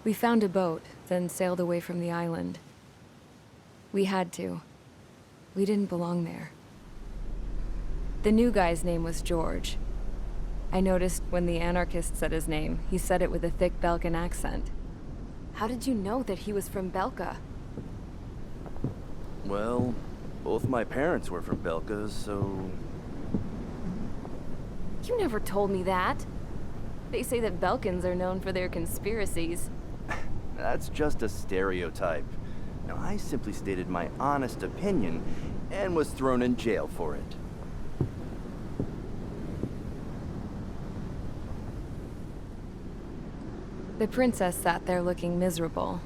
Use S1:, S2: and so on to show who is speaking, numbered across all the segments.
S1: We found a boat, then sailed away from the island. We had to. We didn't belong there. The new guy's name was George. I noticed when the anarchist said his name, he said it with a thick Belkan accent. How did you know that he was from Belka?
S2: Well, both my parents were from Belka, so...
S1: You never told me that. They say that Belkans are known for their conspiracies.
S2: That's just a stereotype. Now, I simply stated my honest opinion and was thrown in jail for it.
S1: The princess sat there looking miserable.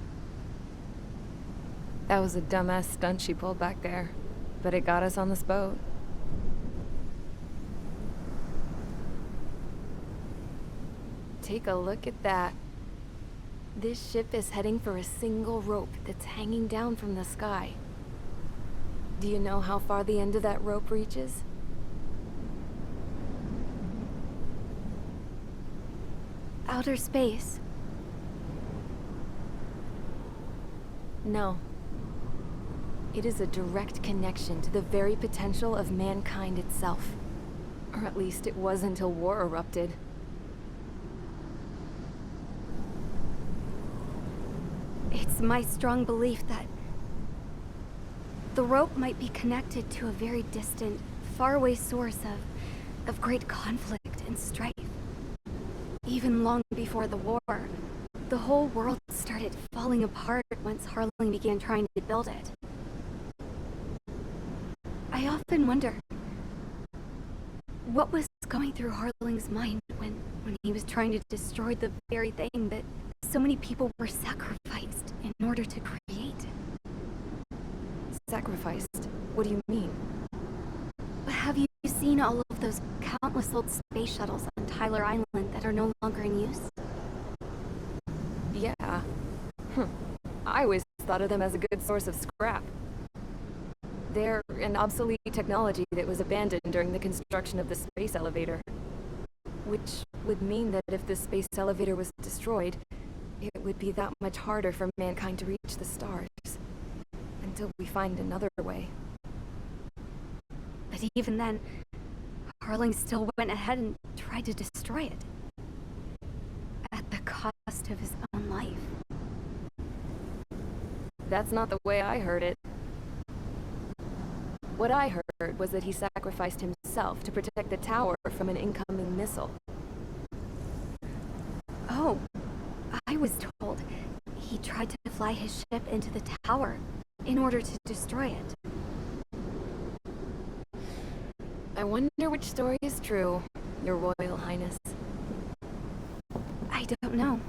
S1: That was a dumbass stunt she pulled back there, but it got us on this boat. Take a look at that. This ship is heading for a single rope that's hanging down from the sky. Do you know how far the end of that rope reaches?
S3: Outer space.
S1: No. It is a direct connection to the very potential of mankind itself. Or at least it was until war erupted.
S3: It's my strong belief that the rope might be connected to a very distant, faraway source of great conflict and strife. Even long before the war, the whole world started falling apart once Harling began trying to build it. I often wonder what was going through Harling's mind when he was trying to destroy the very thing that so many people were sacrificed in order to create.
S1: Sacrificed? What do you mean?
S3: Have you seen all of those countless old space shuttles on Tyler Island that are no longer in use?
S1: Yeah. I always thought of them as a good source of scrap. They're an obsolete technology that was abandoned during the construction of the space elevator. Which would mean that if the space elevator was destroyed, it would be that much harder for mankind to reach the stars. Until we find another way.
S3: But even then, Harling still went ahead and tried to destroy it. At the cost of his own life.
S1: That's not the way I heard it. What I heard was that he sacrificed himself to protect the tower from an incoming missile.
S3: Oh, I was told he tried to fly his ship into the tower in order to destroy it.
S1: I wonder which story is true, Your Royal Highness.
S3: I don't know.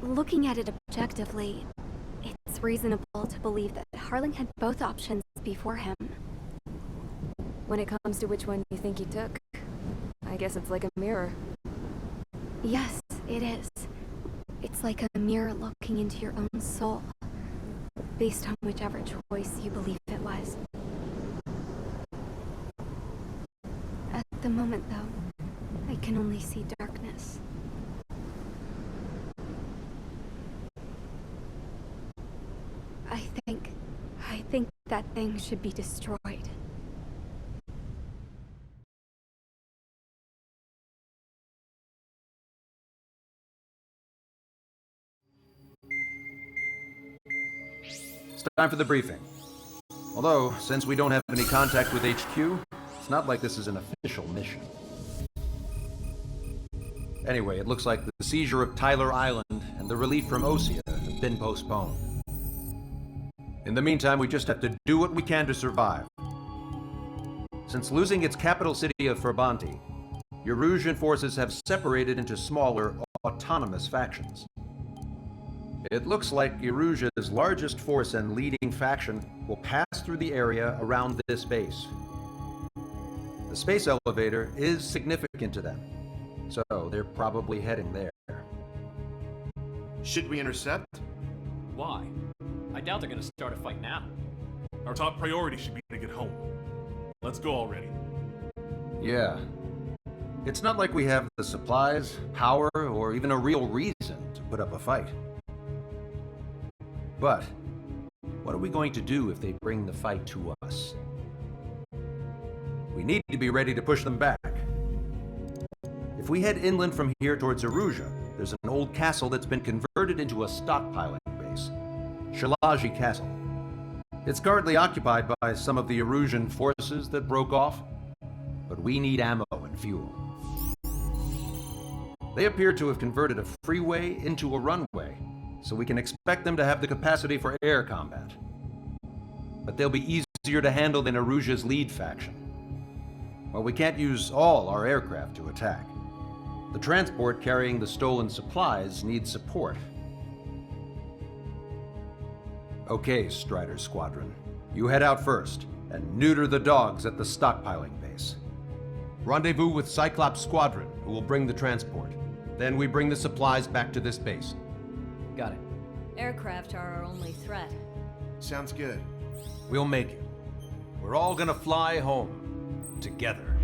S3: Looking at it objectively, it's reasonable to believe that Harling had both options before him.
S1: When it comes to which one you think he took, I guess it's like a mirror.
S3: Yes, it is. It's like a mirror looking into your own soul, based on whichever choice you believe it was. At the moment, though, I can only see darkness. I think that thing should be destroyed.
S4: It's time for the briefing. Although, since we don't have any contact with HQ, it's not like this is an official mission. Anyway, it looks like the seizure of Tyler Island and the relief from Osea have been postponed. In the meantime, we just have to do what we can to survive. Since losing its capital city of Ferbanti, Erusian forces have separated into smaller, autonomous factions. It looks like Erusia's largest force and leading faction will pass through the area around this base. The space elevator is significant to them, so they're probably heading there.
S5: Should we intercept?
S6: Why? I doubt they're gonna start a fight now.
S7: Our top priority should be to get home. Let's go already.
S4: Yeah. It's not like we have the supplies, power, or even a real reason to put up a fight. But what are we going to do if they bring the fight to us? We need to be ready to push them back. If we head inland from here towards Aruja, there's an old castle that's been converted into a stockpiling base, Shalaji Castle. It's currently occupied by some of the Arusian forces that broke off, but we need ammo and fuel. They appear to have converted a freeway into a runway, so we can expect them to have the capacity for air combat. But they'll be easier to handle than Aruja's lead faction. While we can't use all our aircraft to attack, the transport carrying the stolen supplies needs support. Okay, Strider Squadron. You head out first and neuter the dogs at the stockpiling base. Rendezvous with Cyclops Squadron, who will bring the transport. Then we bring the supplies back to this base.
S6: Got it.
S5: Aircraft are our only threat.
S8: Sounds good.
S4: We'll make it. We're all gonna fly home. Together.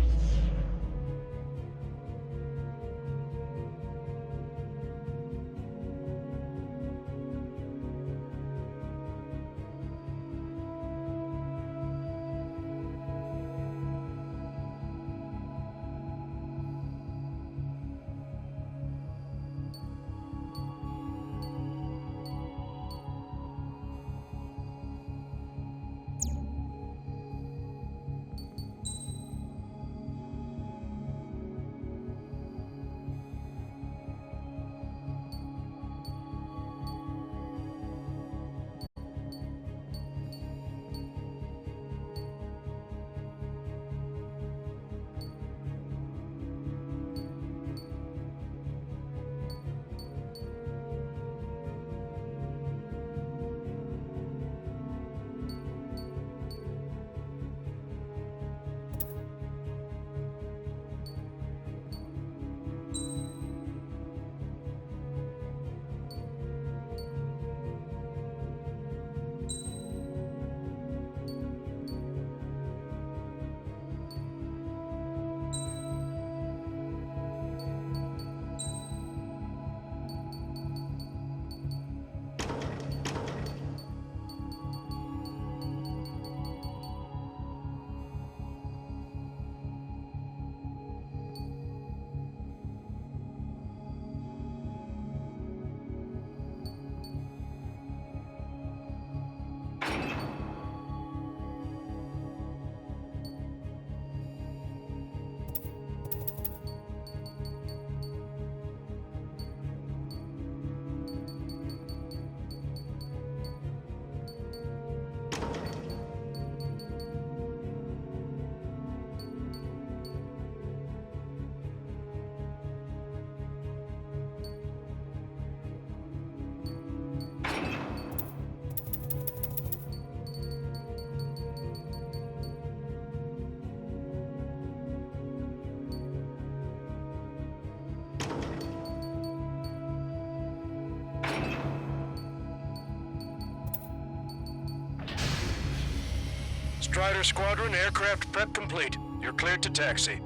S9: Strider Squadron, aircraft prep complete. You're cleared to taxi.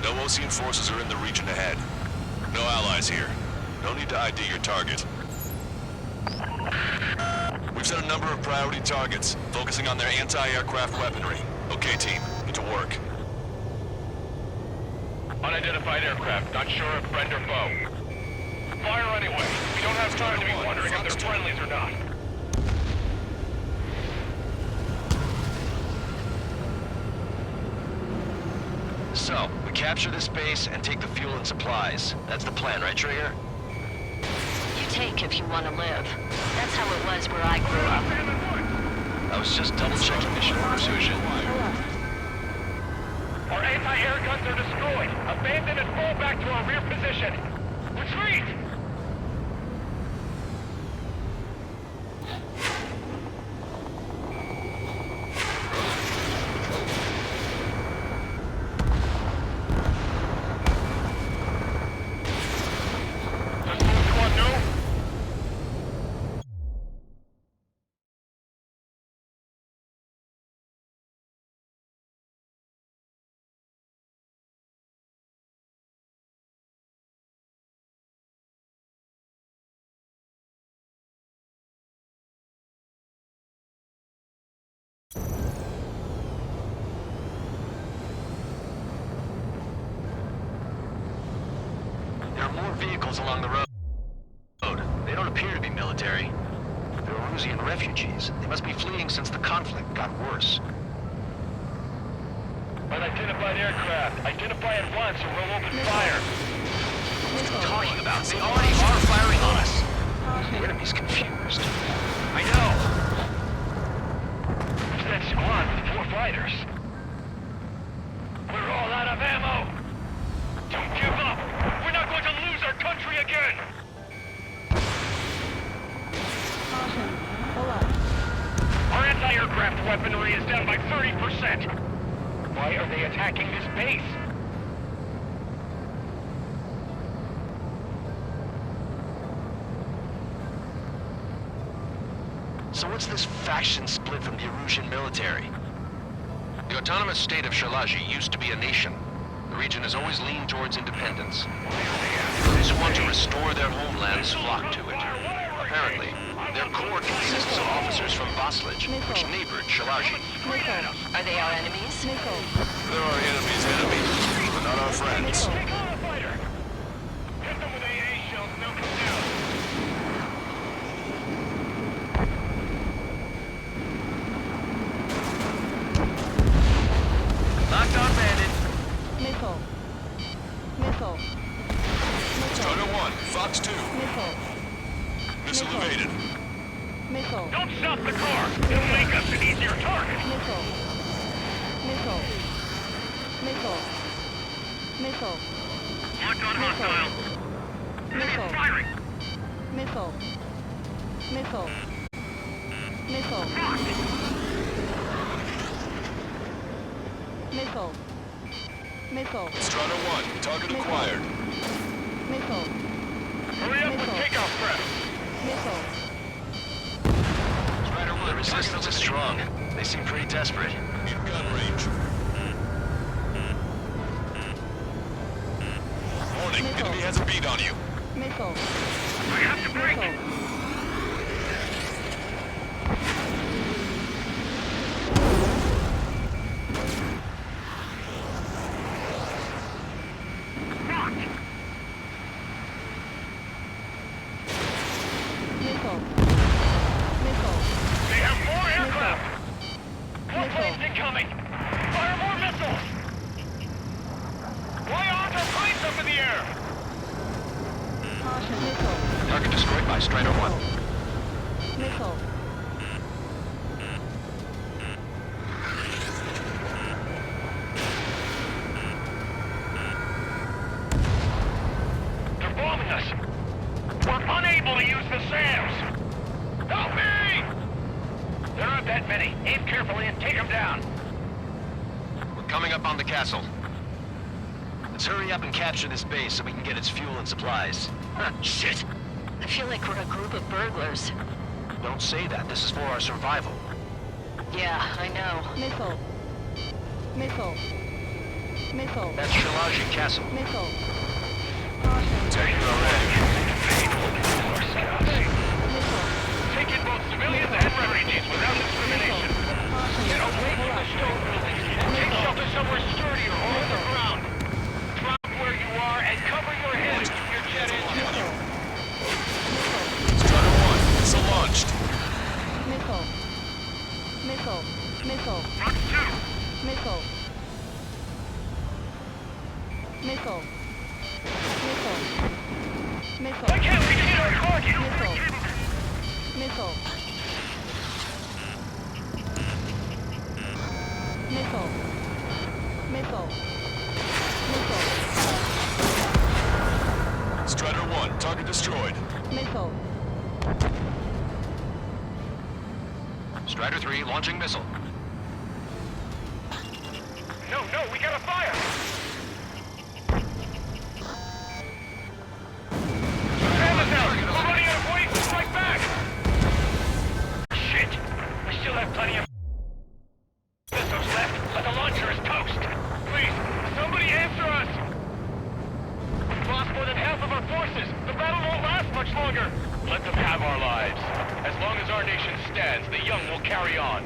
S10: No Osean forces are in the region ahead. No allies here. No need to ID your target. We've set a number of priority targets, focusing on their anti-aircraft weaponry. Okay, team, get to work.
S9: Unidentified aircraft, not sure if friend or foe. Fire anyway. We don't have time to be wondering if they're friendlies or not.
S11: So, we capture this base and take the fuel and supplies. That's the plan, right, Trigger?
S5: You take if you want to live. That's how it was where I grew up.
S11: I was just double-checking mission orders, Hushin.
S9: Our anti-air guns are destroyed. Abandon and fall back to our rear position. Retreat!
S11: vehicles along the road. They don't appear to be military. They're Rusian refugees. They must be fleeing since the conflict got worse.
S9: Unidentified aircraft. Identify at once or we'll open fire.
S11: What are you talking about? They already are firing on us. The enemy's confused.
S9: I know. It's that squad with 4 fighters. We're all out of ammo. Don't give up. We're not going to lose our country again. Our anti-aircraft weaponry is down by 30%. Why are they attacking this base?
S11: So what's this faction split from the Erusian military?
S10: The autonomous state of Shalaji used to be a nation. The region has always leaned towards independence. Those who want to restore their homelands flock to it. Apparently, their core consists of officers from Vaslij, which neighbored Shalaji.
S5: Are they our enemies?
S10: They're our enemies' enemies, but not our friends.
S9: Take on a fighter! Hit them with AA shells and they'll come down.
S11: Locked on bandit.
S10: Strider 1, Fox 2. Missile evaded.
S9: Don't stop the car! It'll make us an easier target! Locked on hostile! Enemy firing!
S10: Strider 1, target acquired.
S9: Hurry up with takeoff prep!
S11: Strider 1, the resistance is strong. They seem pretty desperate.
S10: In gun range. Warning, enemy has a bead on you.
S9: I have to break! They have more aircraft! More planes incoming! Fire more missiles! Why aren't our planes up in the air?
S11: Target destroyed by Strider 1.
S9: They're bombing us! We're unable to use the SAMs! Help me! There aren't that many. Aim carefully and take them down.
S11: We're coming up on the castle. Let's hurry up and capture this base so we can get its fuel and supplies. Shit!
S5: I feel like we're a group of burglars.
S11: Don't say that. This is for our survival.
S5: Yeah, I know.
S11: That's Shalaji Castle.
S10: Taking our edge.
S9: Take in both civilians and refugees without discrimination. Get away from the stone buildings and take shelter somewhere sturdier or on the ground. Drop where you are and cover your head with your jet engine.
S10: Strider 1, missile launched.
S9: Fox 2! Why can't we hit our target?
S10: Strider 1, target destroyed.
S11: Strider 3 launching missile.
S9: No, we gotta fire! Stand us out! We're running out of ways to strike back! Shit! We still have plenty of missiles left, but the launcher is toast! Please, somebody answer us! We've lost more than half of our forces! The battle won't last much longer! Let them have our lives. As long as our nation stands, the young will carry on.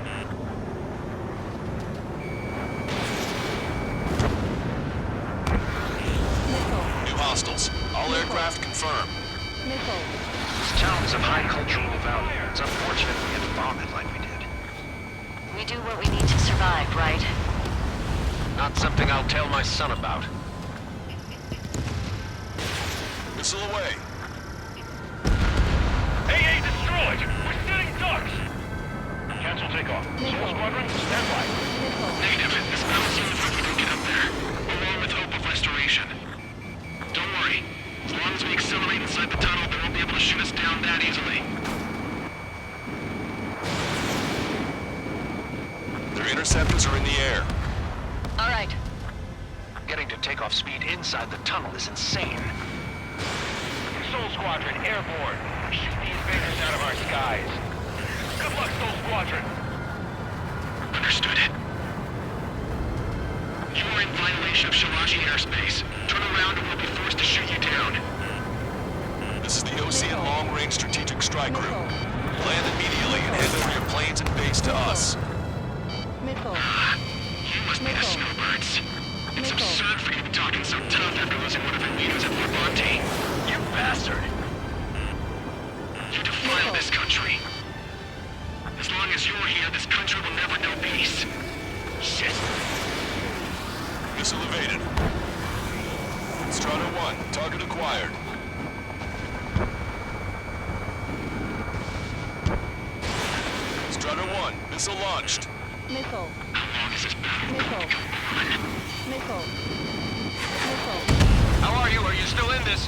S10: New hostiles.
S11: All aircraft confirmed.
S1: Missile.
S10: This town is of high cultural value. It's unfortunate we had to bomb it like we did.
S5: We do what we need to survive, right?
S10: Not something I'll tell my son about.
S11: Missile away.
S9: AA destroyed! We're setting ducks! Cancel takeoff. Soul Squadron, stand by.
S10: Negative. This battle seems like we can get up there, along with hope of restoration. Don't worry. As long as we accelerate inside the tunnel, they won't be able to shoot us down that easily.
S11: Their interceptors are in the air.
S5: All right.
S10: Getting to takeoff speed inside the tunnel is insane.
S9: Soul Squadron, airborne. Shoot the invaders out of our skies. Good luck, Soul Squadron.
S10: Understood. You are in violation of Shiraji airspace. Turn around or we'll be forced to shoot you down.
S11: This is the Ocean Long Range Strategic Strike Group. Land immediately and hand over your planes and base to us.
S1: Missile.
S10: You must be the snowbirds. It's absurd for you to be talking so tough after losing one of your leaders at Fort Monte. You bastard! You defile this country. As long as you're here, this country will never know peace. Shit.
S11: Missile evaded. Strider 1, target acquired. Strider 1, missile launched.
S1: Missile.
S10: How long is this battle
S1: Missile.
S10: going to go on?
S1: Missile. Missile.
S10: How are you? Are you still in this?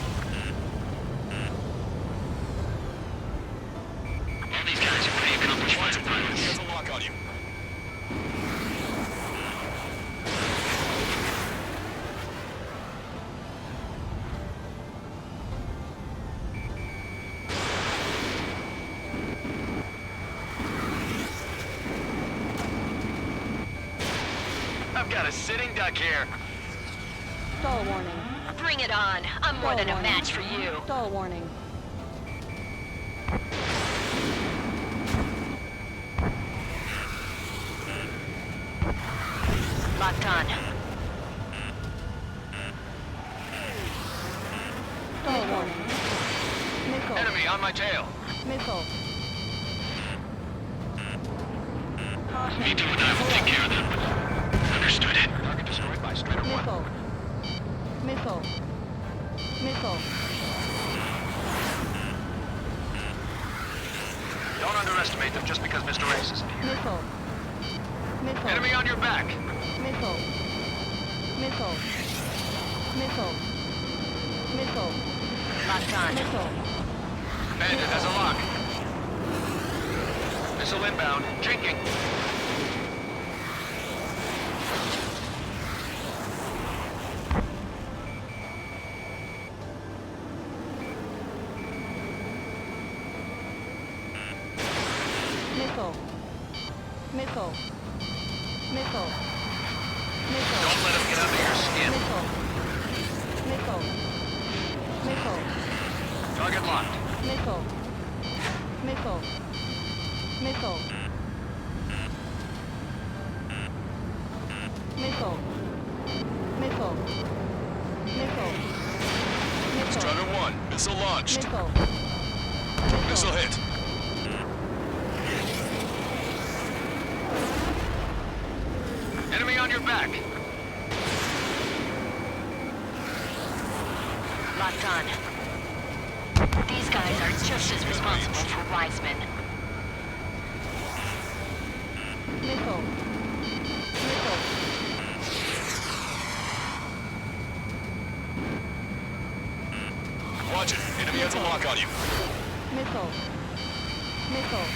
S10: All these guys are pretty accomplished fighter pilots.
S11: There's a lock on you.
S10: I've got a sitting duck here.
S1: Stall warning.
S5: Bring it on. I'm more than a match for you.
S1: Stall warning.
S5: Locked on.
S1: Stall warning. Missile.
S10: Enemy on my tail.
S1: Missile.
S10: Me too, and I will take care of them. Understood. Target destroyed by Strider 1.
S1: Missile. Missile. Missile.
S10: Don't underestimate them just because Mr. Ace isn't here.
S1: Missile. Missile.
S10: Enemy on your back.
S1: Missile. Missile. Missile. Missile.
S5: Locked on.
S1: Missile.
S10: Bandit has a lock. Missile inbound. Jinking.
S1: Missile. Missile. Missile. Missile.
S10: Don't let him get under your skin.
S1: Missile. Missile. Missile.
S10: Target locked.
S1: Missile. Missile. Missile. Missile. Missile. Missile. Missile.
S11: Strider 1, missile launched.
S1: Missile.
S11: Missile hit.
S10: Enemy on your back.
S5: Locked on. These guys are just as responsible for Wiseman.
S1: Missile. Missile.
S11: Watch it. Enemy has a lock on you.
S1: Missile. Missile.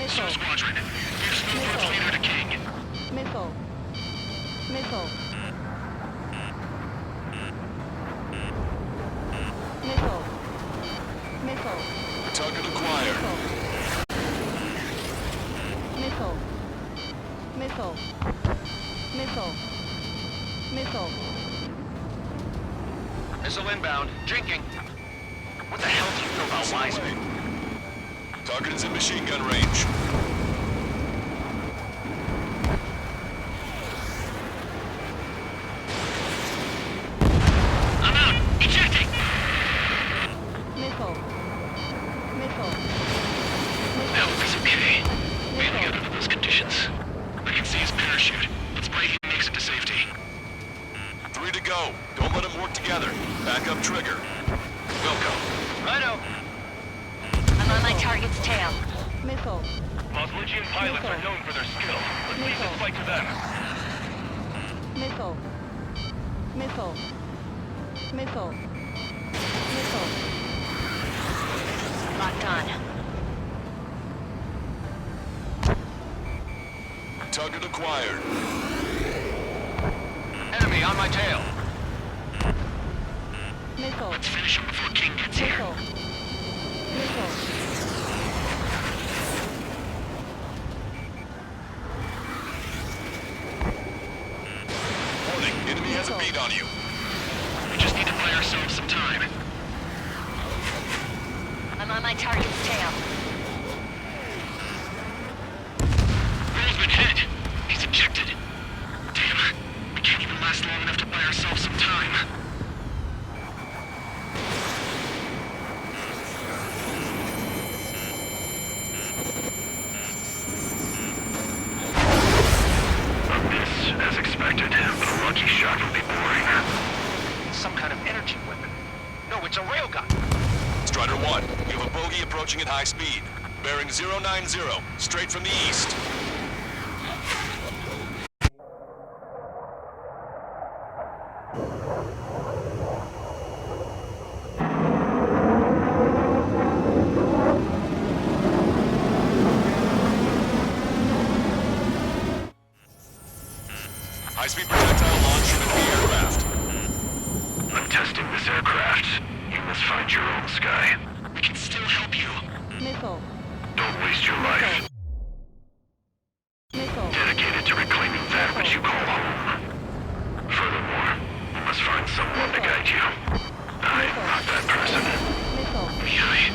S10: Soul
S1: Missile.
S10: Squadron. Give Snowbird's leader to King.
S1: Missile. Missile. Missile. Missile.
S11: Target acquired.
S1: Missile. Missile. Missile. Missile.
S10: Missile inbound. Jinking. What the hell do you know about Wiseman?
S11: Target is in machine gun range. together. Back up trigger. Wilco.
S9: Righto.
S5: I'm on my target's tail.
S3: Missile.
S9: Oslogian pilots are known for their skill. Let's leave this fight to them.
S3: Missile. Missile. Missile. Missile.
S5: Locked on.
S11: Target acquired.
S9: Enemy on my tail.
S3: Missile.
S9: Let's finish him before King gets here.
S3: Missile. Missile.
S11: Warning, enemy has a beat on you.
S9: We just need to buy ourselves some time.
S5: I'm on my target's tail.
S9: Roll's been hit. He's ejected. Damn. We can't even last long enough to buy ourselves some time. A miss, as expected, but a lucky shot would be boring.
S11: Some kind of energy weapon. No, it's a railgun. Strider 1, you have a bogey approaching at high speed. Bearing 090, straight from the east. High-speed projectile launch from the aircraft.
S9: I'm testing this aircraft. You must find your own sky. We can still help you.
S3: Missile.
S9: Don't waste your life.
S3: Missile.
S9: Dedicated to reclaiming that which you call home. Furthermore, you must find someone to guide you. I'm not that person.
S3: Missile.
S9: Yui.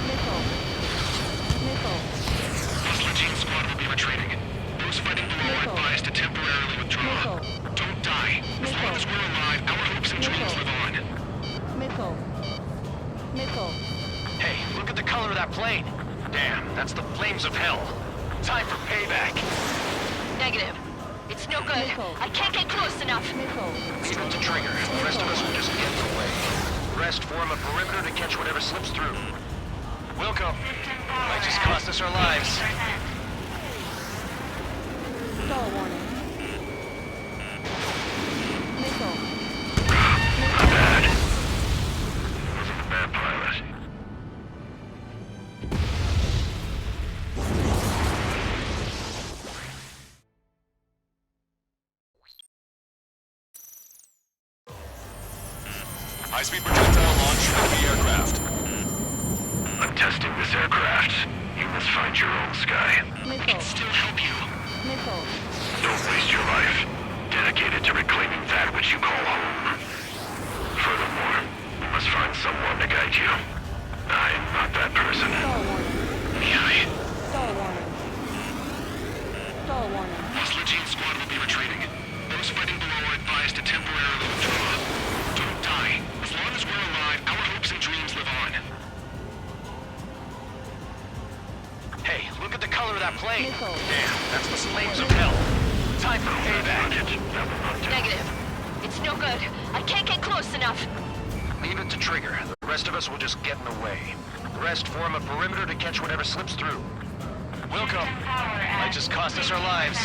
S3: Missile. Missile.
S9: Oslogian squad will be retreating. Those fighting below are advised to temporarily withdraw. Don't die. As long as we're alive, our hopes and dreams live on.
S3: Missile. Missile.
S9: Hey, look at the color of that plane. Damn, that's the flames of hell. Time for payback.
S5: Negative. It's no good.
S3: Missile.
S5: I can't get close enough.
S3: Missile.
S11: Leave it to trigger. The rest of us will just get in the way. The rest form a perimeter to catch whatever slips through.
S9: Wilco. Might just cost us our lives.
S3: Stall warning. Missile.
S9: Not bad. Wasn't a bad pilot.
S11: High-speed projectile launch from the aircraft.
S9: I'm testing this aircraft. You must find your own sky. We can
S3: Missile.
S9: still help you.
S3: Missile.
S9: Don't waste your life. Dedicated to reclaiming that which you call home. Furthermore, you must find someone to guide you. I'm not that person.
S3: Stall warning.
S9: Yui.
S3: Stall warning. Stall warning.
S9: Oslogian squad will be retreating. Those fighting below are advised to temporarily withdraw. Don't die. As long as we're alive, our hopes and dreams live on. Hey, look at the color of that plane.
S3: Missile.
S9: Damn, that's the flames of hell. Time for payback. That will not do.
S5: Negative. It's no good. I can't get close enough.
S11: Leave it to trigger. The rest of us will just get in the way. The rest form a perimeter to catch whatever slips through.
S9: Wilco. Might just cost us our lives.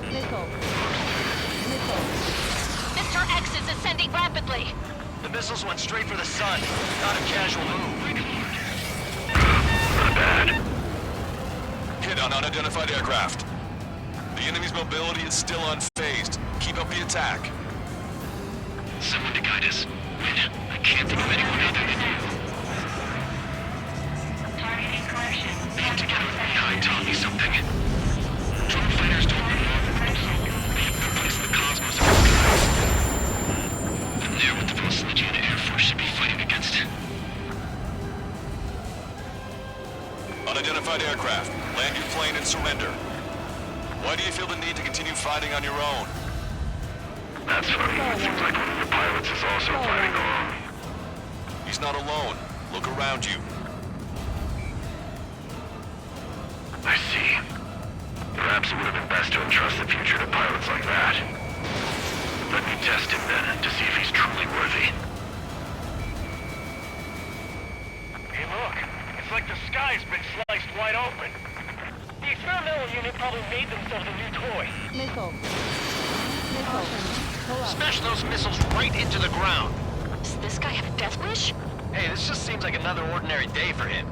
S3: Missile. Missile.
S5: Mr. X is ascending rapidly.
S9: The missiles went straight for the sun. Not a casual move. Not bad.
S11: Hit on unidentified aircraft. The enemy's mobility is still unfazed. Keep up the attack.
S9: Someone to guide us. Wait, I can't think of anyone other than you.
S5: Targeting collection.
S9: Being together with behind taught me something. Drone fighters don't belong. They have no place in the cosmos of our skies. And they're what the Oslogian Air Force should be fighting against.
S11: Unidentified aircraft. Land your plane and surrender. Why do you feel the need to continue fighting on your own?
S9: That's funny. It seems like one of your pilots is also fighting along.
S11: He's not alone. Look around you.
S9: I see. Perhaps it would have been best to entrust the future to pilots like that. Let me test him then, to see if he's truly worth sky's been sliced wide open. The experimental unit probably made themselves a new toy.
S1: Missile. Pull up.
S10: Smash those missiles right into the ground.
S5: Does this guy have a death wish?
S10: Hey, this just seems like another ordinary day for him.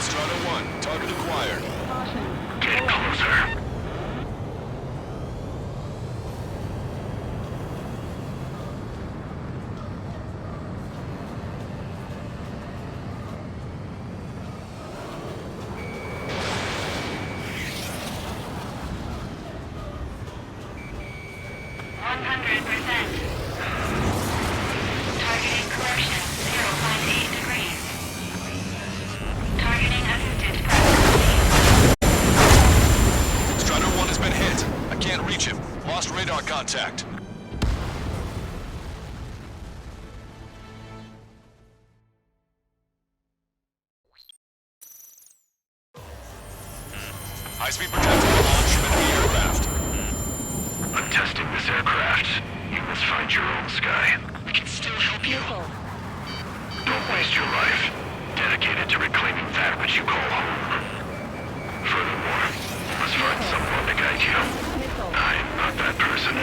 S11: Strider 1, target acquired.
S9: Get closer.
S11: Lost radar contact. High-speed projectile launch from the aircraft.
S9: I'm testing this aircraft. You must find your own sky.
S5: We can still help you.
S9: Don't waste your life. Dedicated to reclaiming that which you call home. Furthermore, you must find someone to guide you. I'm not that person.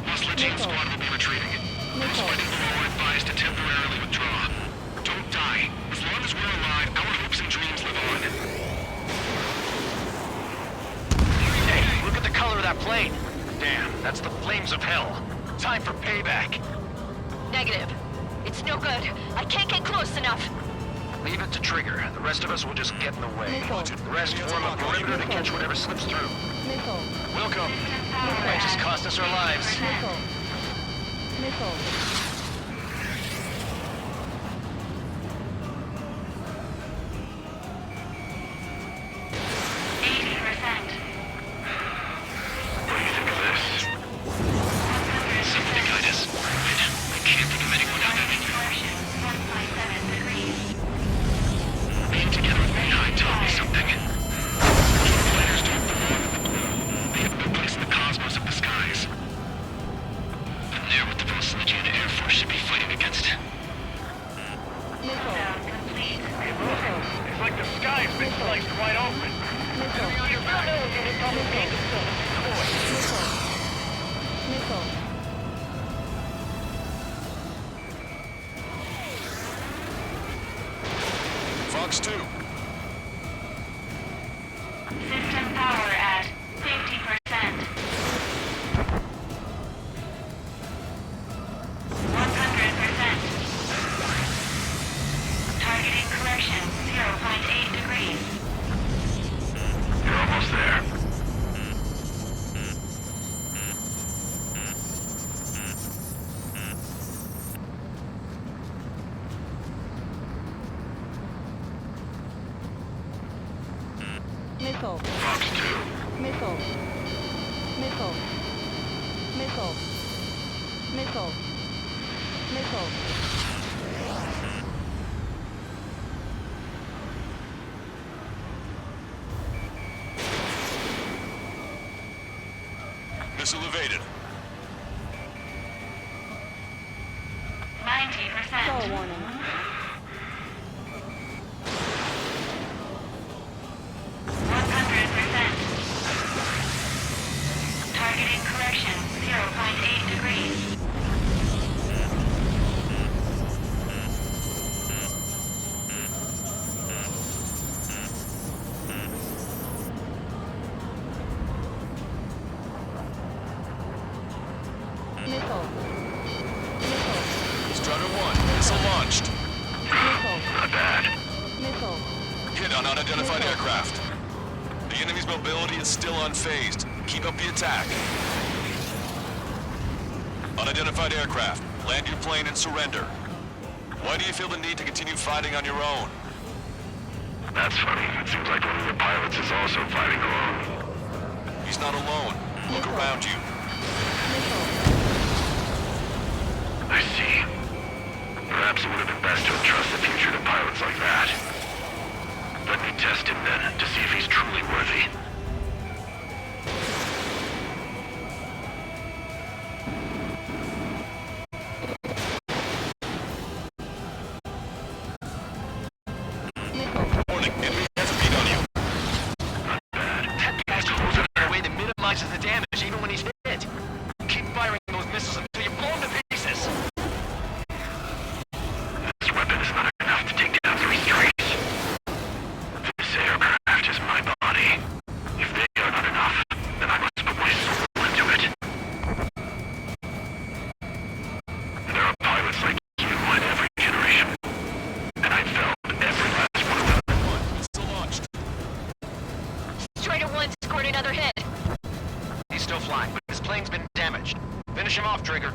S11: Lost Legion squad will be retreating. Those fighting below are advised to temporarily withdraw. Don't die. As long as we're alive, our hopes and dreams live on.
S10: Hey, look at the color of that plane. Damn, that's the flames of hell. Time for payback.
S5: Negative. It's no good. I can't get close enough.
S10: Leave it to Trigger. The rest of us will just get in the way. The rest form a perimeter to catch whatever slips through. Welcome. Might just cost us our lives.
S9: What do you think of this?
S11: Somebody guide us. I can't think of anyone out there. Being together with behind taught me something. Players don't belong in the blue. They have no place in the cosmos of the skies. And they're what the Lost Legion Air Force should be fighting against.
S9: It's like the sky's been sliced wide open. The experimental unit probably made themselves a toy.
S11: Fox 2.
S8: System power at 50%. 100%. Targeting correction, 0.8 degrees.
S9: You're almost there.
S1: Missile.
S9: Fox 2.
S1: Missile. Missile. Missile. Missile. Missile.
S11: Missile evaded.
S8: 90%.
S1: Stall warning.
S8: 100%. Targeting correction, 0.8 degrees.
S1: Missile. Missile.
S11: Strider 1, missile launched.
S1: Missile.
S9: Not bad.
S1: Missile.
S11: Hit on unidentified aircraft. The enemy's mobility is still unfazed. Keep up the attack. Unidentified aircraft, land your plane and surrender. Why do you feel the need to continue fighting on your own?
S9: That's funny. It seems like one of your pilots is also fighting alone.
S11: He's not alone. Look around you.
S9: I see. Perhaps it would have been best to entrust the future to pilots like that. Let me test him then, to see if he's truly worthy.
S10: Finish him off, Trigger.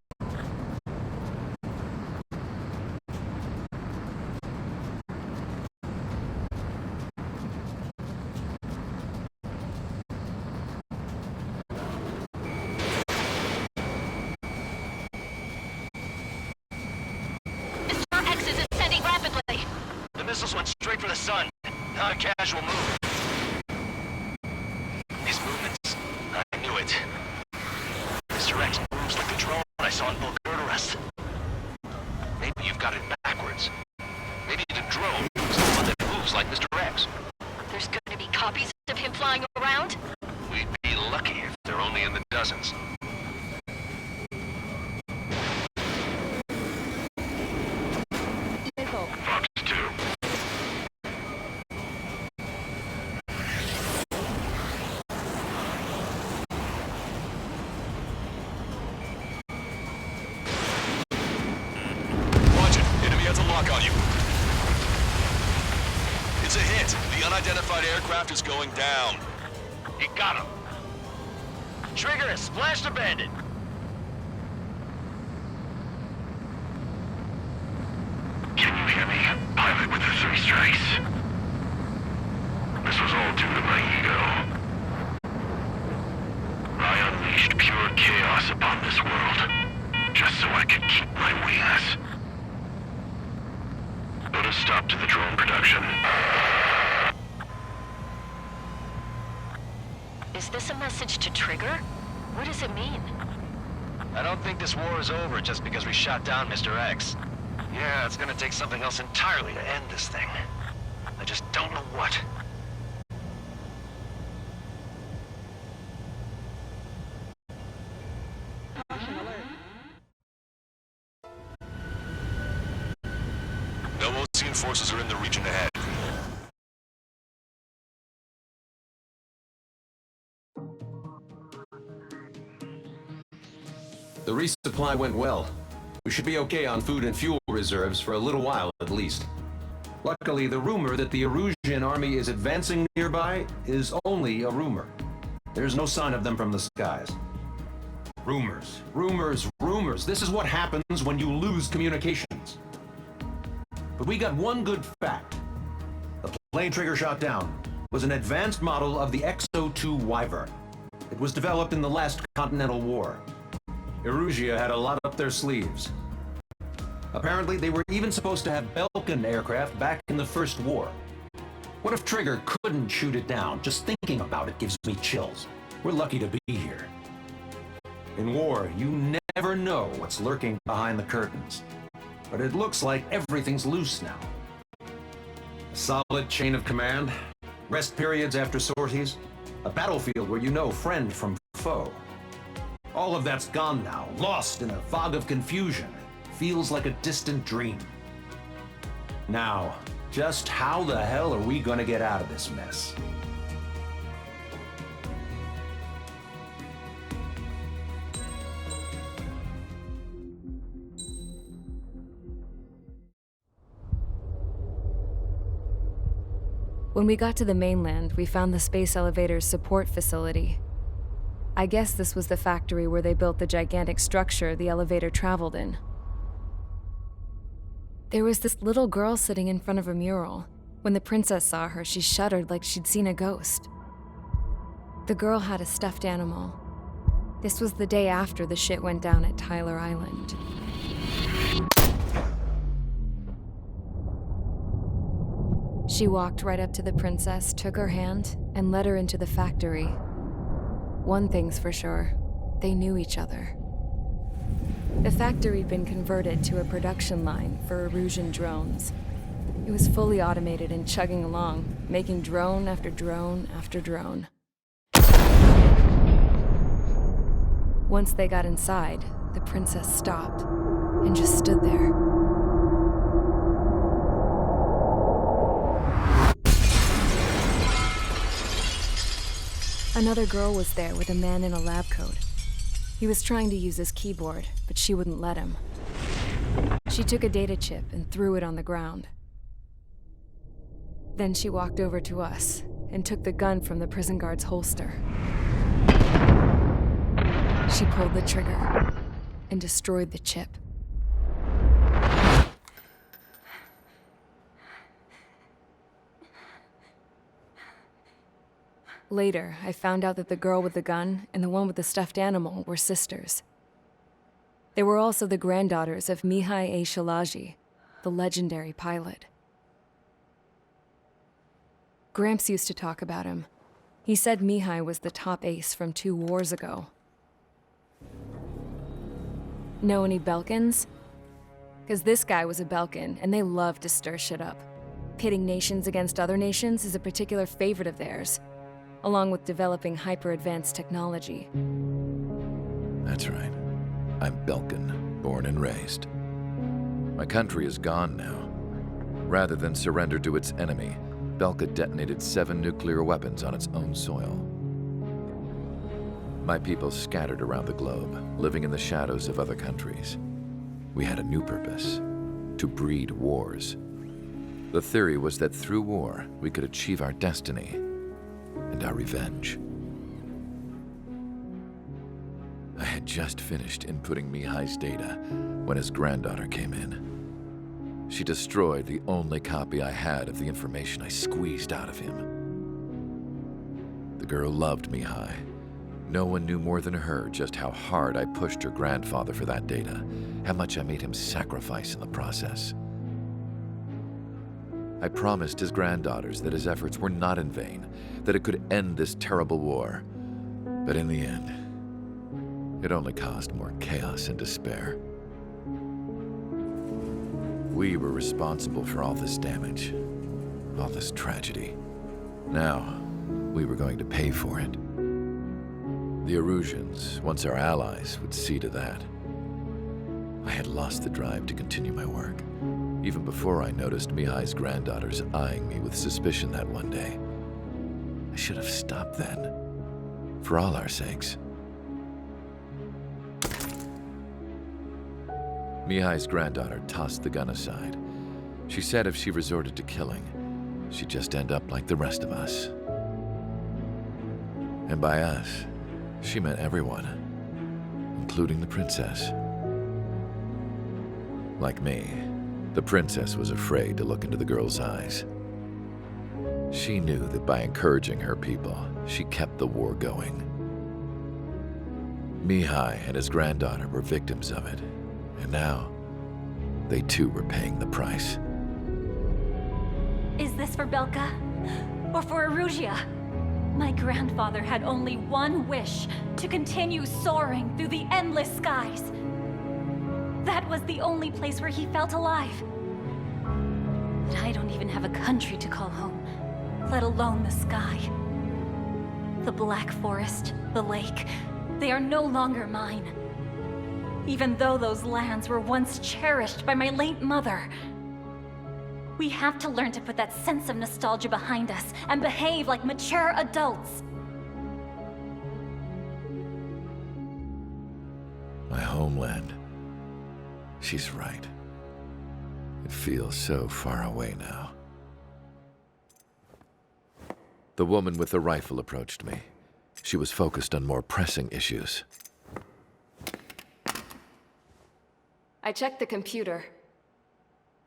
S5: Mr. X is ascending rapidly.
S10: The missiles went straight for the sun. Not a casual move. These movements, I knew it. Mr. X moves like the drone I saw in Bulgararest. Maybe you've got it backwards. Maybe the drone is the one that moves like Mr. X.
S5: There's going to be copies of him flying around?
S10: We'd be lucky if they're only in the dozens.
S11: Fox 2.
S9: Watch it. Enemy has a lock on you. It's a hit. The unidentified aircraft is going down.
S10: You got him. Trigger has splashed a bandit.
S11: Can you hear me? Pilot with the 3 strikes. This was all due to my ego. I unleashed pure chaos upon this world, just so I could keep my wings. Put a stop to the drone production.
S5: Is this a message to Trigger? What does it mean?
S10: I don't think this war is over just because we shot down Mr. X. Yeah, it's gonna take something else entirely to end this thing. I just don't know what.
S9: No Osean forces are in the region ahead.
S4: The resupply went well. We should be okay on food and fuel reserves for a little while at least. Luckily, the rumor that the Erusian army is advancing nearby is only a rumor. There's no sign of them from the skies. Rumors, rumors, rumors. This is what happens when you lose communications. But we got one good fact. The plane Trigger shot down was an advanced model of the XO-2 Wyvern. It was developed in the last Continental War. Erusia had a lot up their sleeves. Apparently, they were even supposed to have Belkin aircraft back in the First War. What if Trigger couldn't shoot it down? Just thinking about it gives me chills. We're lucky to be here. In war, you never know what's lurking behind the curtains. But it looks like everything's loose now. A solid chain of command, rest periods after sorties, a battlefield where you know friend from foe. All of that's gone now, lost in a fog of confusion. Feels like a distant dream. Now, just how the hell are we gonna get out of this mess?
S1: When we got to the mainland, we found the space elevator's support facility. I guess this was the factory where they built the gigantic structure the elevator traveled in. There was this little girl sitting in front of a mural. When the princess saw her, she shuddered like she'd seen a ghost. The girl had a stuffed animal. This was the day after the shit went down at Tyler Island. She walked right up to the princess, took her hand, and led her into the factory. One thing's for sure, they knew each other. The factory'd been converted to a production line for Erusian drones. It was fully automated and chugging along, making drone after drone after drone. Once they got inside, the princess stopped and just stood there. Another girl was there with a man in a lab coat. He was trying to use his keyboard, but she wouldn't let him. She took a data chip and threw it on the ground. Then she walked over to us and took the gun from the prison guard's holster. She pulled the trigger. and destroyed the chip. Later, I found out that the girl with the gun and the one with the stuffed animal were sisters. They were also the granddaughters of Mihai A. Shalaji, the legendary pilot. Gramps used to talk about him. He said Mihai was the top ace from 2 wars ago. Know any Belkans? Because this guy was a Belkan, and they love to stir shit up. Pitting nations against other nations is a particular favorite of theirs, along with developing hyper-advanced technology.
S12: That's right. I'm Belkan, born and raised. My country is gone now. Rather than surrender to its enemy, Belka detonated 7 nuclear weapons on its own soil. My people scattered around the globe, living in the shadows of other countries. We had a new purpose: to breed wars. The theory was that through war, we could achieve our destiny and our revenge. I had just finished inputting Mihai's data when his granddaughter came in. She destroyed the only copy I had of the information I squeezed out of him. The girl loved Mihai. No one knew more than her just how hard I pushed her grandfather for that data, how much I made him sacrifice in the process. I promised his granddaughters that his efforts were not in vain, that it could end this terrible war. But in the end, it only caused more chaos and despair. We were responsible for all this damage, all this tragedy. Now, we were going to pay for it. The Erusians, once our allies, would see to that. I had lost the drive to continue my work, even before I noticed Mihai's granddaughters eyeing me with suspicion that one day. I should have stopped then, for all our sakes. Mihai's granddaughter tossed the gun aside. She said if she resorted to killing, she'd just end up like the rest of us. And by us, she meant everyone, including the princess. Like me, the princess was afraid to look into the girl's eyes. She knew that by encouraging her people, she kept the war going. Mihai and his granddaughter were victims of it, and now, they too were paying the price.
S13: Is this for Belka? Or for Erussia? My grandfather had only one wish: to continue soaring through the endless skies. That was the only place where he felt alive. But I don't even have a country to call home, let alone the sky. The Black Forest, the lake, they are no longer mine. Even though those lands were once cherished by my late mother. We have to learn to put that sense of nostalgia behind us and behave like mature adults.
S12: My homeland. She's right. It feels so far away now. The woman with the rifle approached me. She was focused on more pressing issues.
S1: I checked the computer.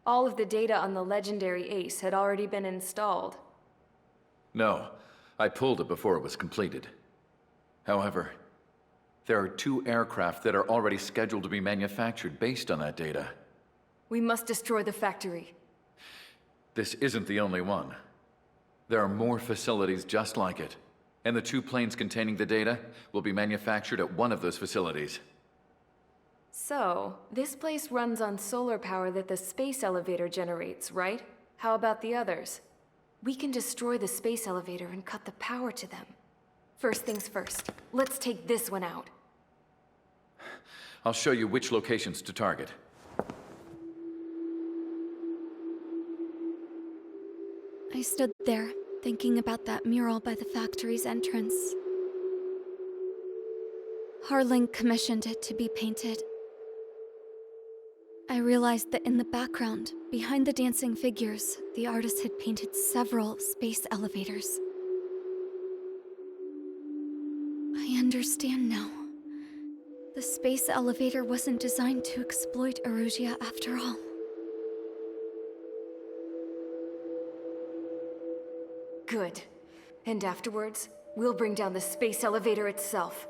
S1: All of the data on the legendary ace had already been installed.
S12: No, I pulled it before it was completed. However, there are 2 aircraft that are already scheduled to be manufactured based on that data.
S1: We must destroy the factory.
S12: This isn't the only one. There are more facilities just like it, and the 2 planes containing the data will be manufactured at one of those facilities.
S1: So, this place runs on solar power that the space elevator generates, right? How about the others? We can destroy the space elevator and cut the power to them. First things first, let's take this one out.
S12: I'll show you which locations to target.
S3: I stood there, thinking about that mural by the factory's entrance. Harling commissioned it to be painted. I realized that in the background, behind the dancing figures, the artist had painted several space elevators. I understand now. The space elevator wasn't designed to exploit Erusia after all.
S1: Good. And afterwards, we'll bring down the space elevator itself.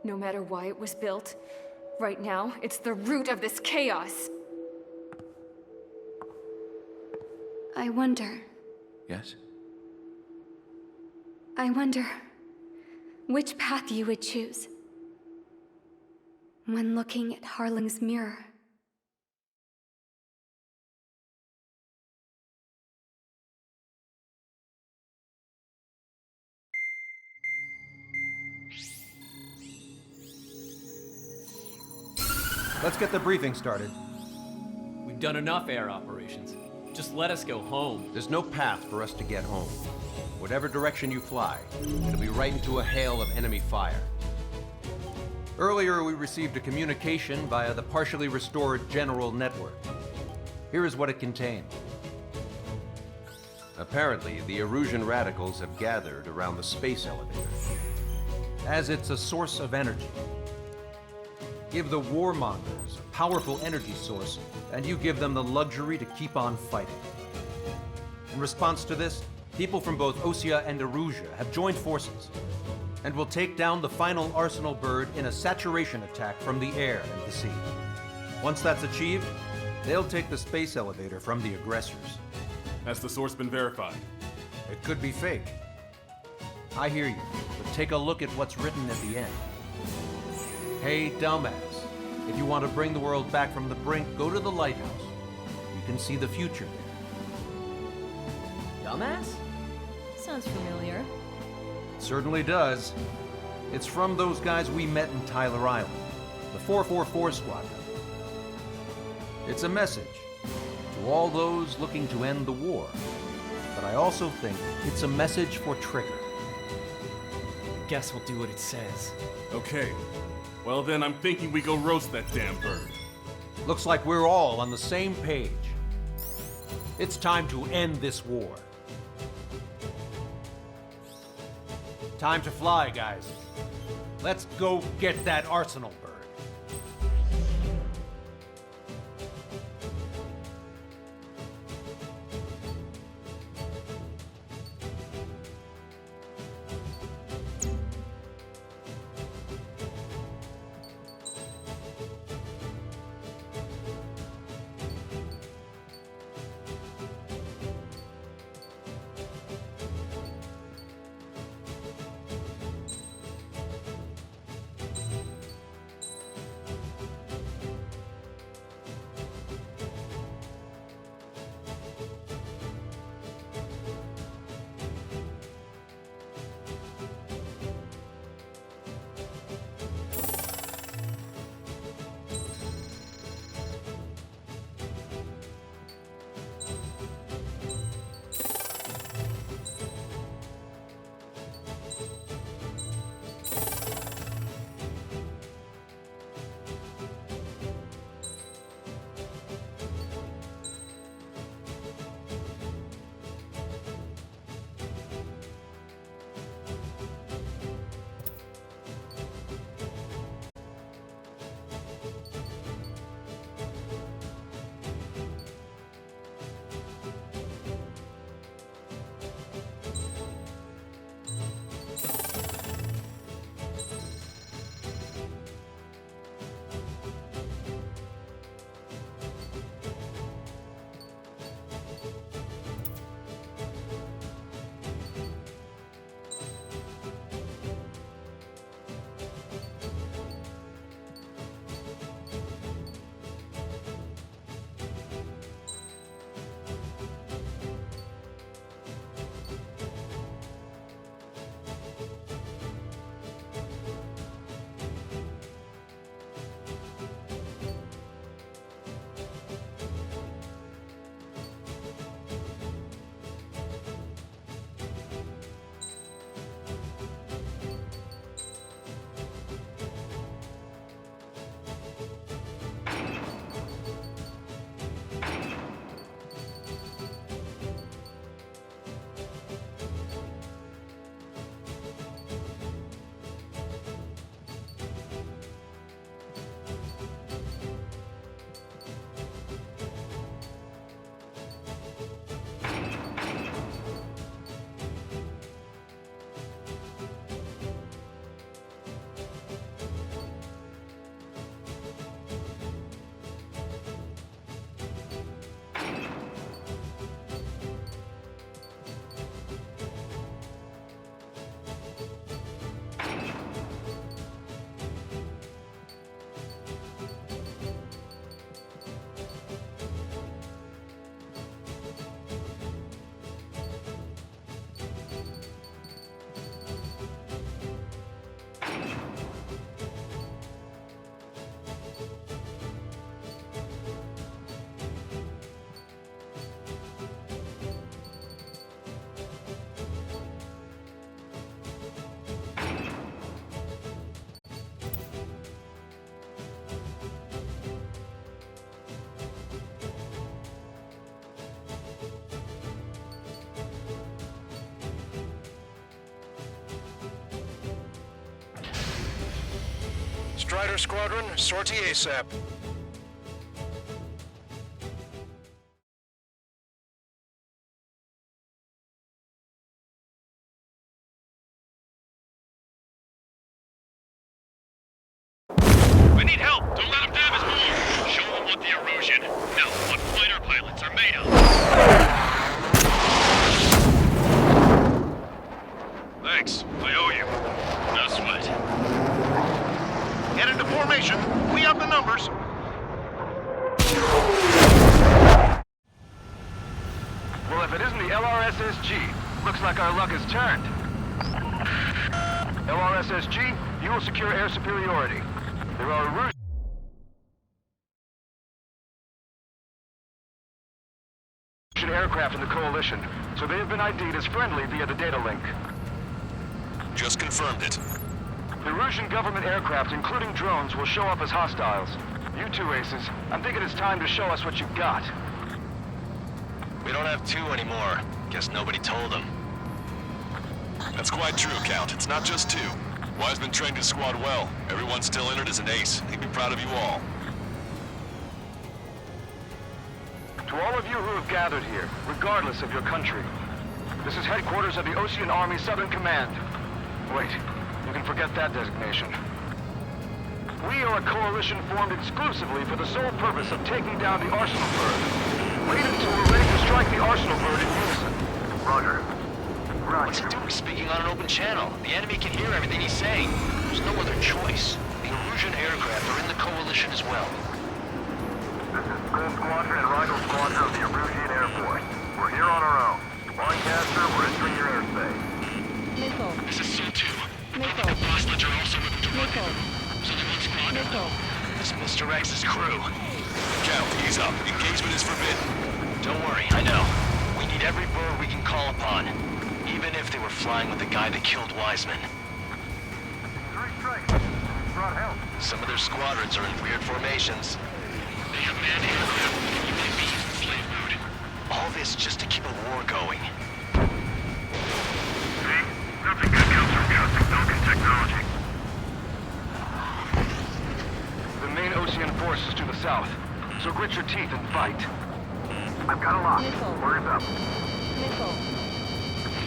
S1: No matter why it was built, right now, it's the root of this chaos.
S3: I wonder
S12: Yes?
S3: which path you would choose when looking at Harling's mirror.
S4: Let's get the briefing started.
S6: We've done enough air operations. Just let us go home.
S4: There's no path for us to get home. Whatever direction you fly, it'll be right into a hail of enemy fire. Earlier, we received a communication via the partially restored General Network. Here is what it contained. Apparently, the Erusian radicals have gathered around the space elevator, as it's a source of energy. Give the warmongers a powerful energy source, and you give them the luxury to keep on fighting. In response to this, people from both Osea and Erusia have joined forces, and will take down the final Arsenal bird in a saturation attack from the air and the sea. Once that's achieved, they'll take the space elevator from the aggressors.
S7: Has the source been verified?
S4: It could be fake. I hear you, but take a look at what's written at the end. Hey, dumbass. If you want to bring the world back from the brink, go to the lighthouse. You can see the future there.
S14: Dumbass? Sounds familiar.
S4: It certainly does. It's from those guys we met in Tyler Island, the 444 Squadron. It's a message to all those looking to end the war, but I also think it's a message for Trigger.
S6: Guess we'll do what it says.
S7: Okay. Well then, I'm thinking we go roast that damn bird.
S4: Looks like we're all on the same page. It's time to end this war. Time to fly, guys. Let's go get that Arsenal bird.
S11: Strider Squadron, sortie ASAP.
S9: We need help! Don't let him damage more! Show them what the erosion, no, what fighter pilots are made of! Thanks, I owe you. No sweat. Get into formation. We have the numbers.
S15: Well, if it isn't the LRSSG, looks like our luck has turned. LRSSG, you will secure air superiority. There are routes aircraft in the Coalition, so they have been ID'd as friendly via the data link.
S11: Just confirmed it.
S15: The Russian government aircraft, including drones, will show up as hostiles. You two aces, I'm thinking it's time to show us what you've got.
S10: We don't have two anymore. Guess nobody told them.
S11: That's quite true, Count. It's not just two. Wiseman trained his squad well. Everyone still entered as an ace. He'd be proud of you all.
S15: To all of you who have gathered here, regardless of your country, this is headquarters of the Ocean Army Southern Command. Wait, you can forget that designation. We are a coalition formed exclusively for the sole purpose of taking down the Arsenal Bird. Wait until we're ready to strike the Arsenal Bird in unison. Roger.
S10: What's he doing speaking on an open channel? The enemy can hear everything he's saying. There's no other choice. The Erusian aircraft are in the Coalition as well.
S15: This is Gold Squadron and Rifle Squadron of the Erusian Air Force. We're here on our own. Lancaster, we're entering your airspace.
S14: Missile.
S11: This is Sol 2.
S14: Missile.
S11: The Bosledge are also moving to
S14: Missile.
S11: So they want squad.
S14: Missile.
S10: This Mr. X's crew.
S11: Count, ease up. Engagement is forbidden.
S10: Don't worry, I know. We need every bird we can call upon. Even if they were flying with the guy that killed Wiseman.
S15: 3 strikes. Brought help.
S10: Some of their squadrons are in weird formations.
S11: They have manned aircraft with UAVs in slave mode.
S10: All this just to keep a war going.
S15: See? Nothing good comes from trusting Falcon technology. The main Ocean force is to the south, so grit your teeth and fight. I've got a lock.
S14: Missile.
S15: Word up.
S14: Missile.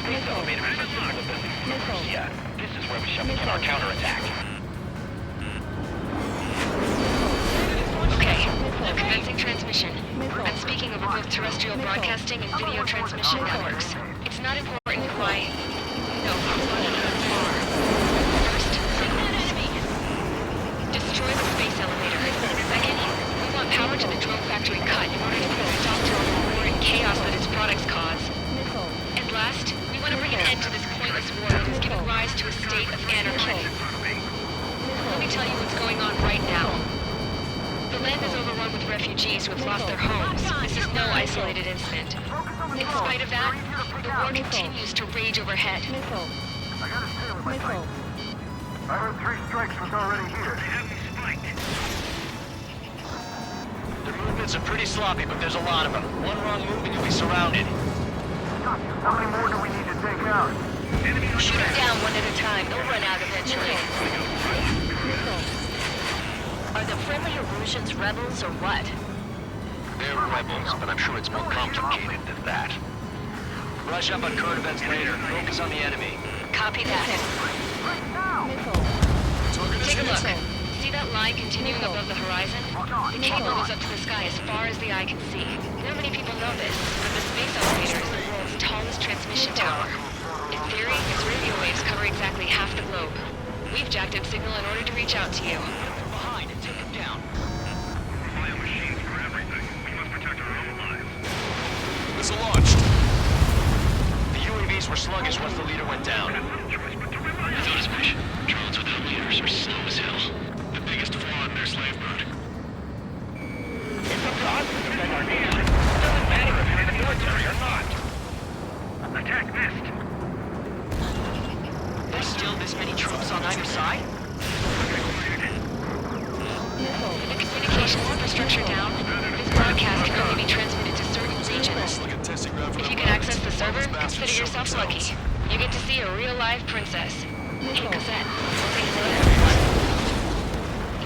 S9: Space elevator is a symbol of the
S14: Missile.
S9: Yeah, this is where we shall begin our counterattack.
S5: Okay, I'm commencing transmission. I'm speaking over both terrestrial broadcasting and video transmission networks. It's not important who I... No, it's not important who you are. First, signal an enemy. Destroy the space elevator. Second, we want power to the drone factory cut in order to put a stop to all the war and chaos that its products cause.
S14: Missile.
S5: And last, we want to bring an end to this pointless war that has given rise to a state of anarchy. Let me tell you what's going on right now. The land is overrun with refugees who have lost their homes. This is no isolated incident. In spite of that, the war continues to rage overhead.
S14: Missile.
S15: I got a tail in my
S14: Missile.
S15: sight. I heard 3 strikes was already here. They have me spiked.
S10: Their movements are pretty sloppy, but there's a lot of them. One wrong move and you'll be surrounded.
S15: How many more do we need to take out?
S5: Shoot them down one at a time. They'll run out eventually.
S14: Missile.
S5: Are the friendly Erusians rebels or what?
S10: They're rebels, but I'm sure it's more complicated than that. Brush up on current events later. Focus on the enemy.
S5: Copy that.
S14: Missile.
S5: Take a look. See that line continuing above the horizon? The cable goes up to the sky as far as the eye can see. Not many people know this, but the space elevator is the world's tallest transmission tower. In theory, its radio waves cover exactly half the globe. We've jacked its signal in order to reach out to you.
S10: Behind and take him down.
S15: We have machines for everything. We must protect our own lives.
S11: Missile launched.
S10: The UAVs were sluggish once the leader went down.
S11: I thought his mission. Drones without leaders are slow as hell. The biggest flaw in their slave mode.
S9: It's up to us to defend our nation. It doesn't matter if you're in the military or not.
S15: Attack missed.
S10: There's still this many troops on either side?
S5: With the communications infrastructure down, this broadcast can only be transmitted to certain regions.
S11: Like a testing ground for
S5: If you
S11: them
S5: can access the
S11: robots,
S5: server,
S11: those bastards
S5: consider
S11: show
S5: yourself
S11: themselves.
S5: lucky. You get to see a real live princess. Hey, Cosette. Say hello to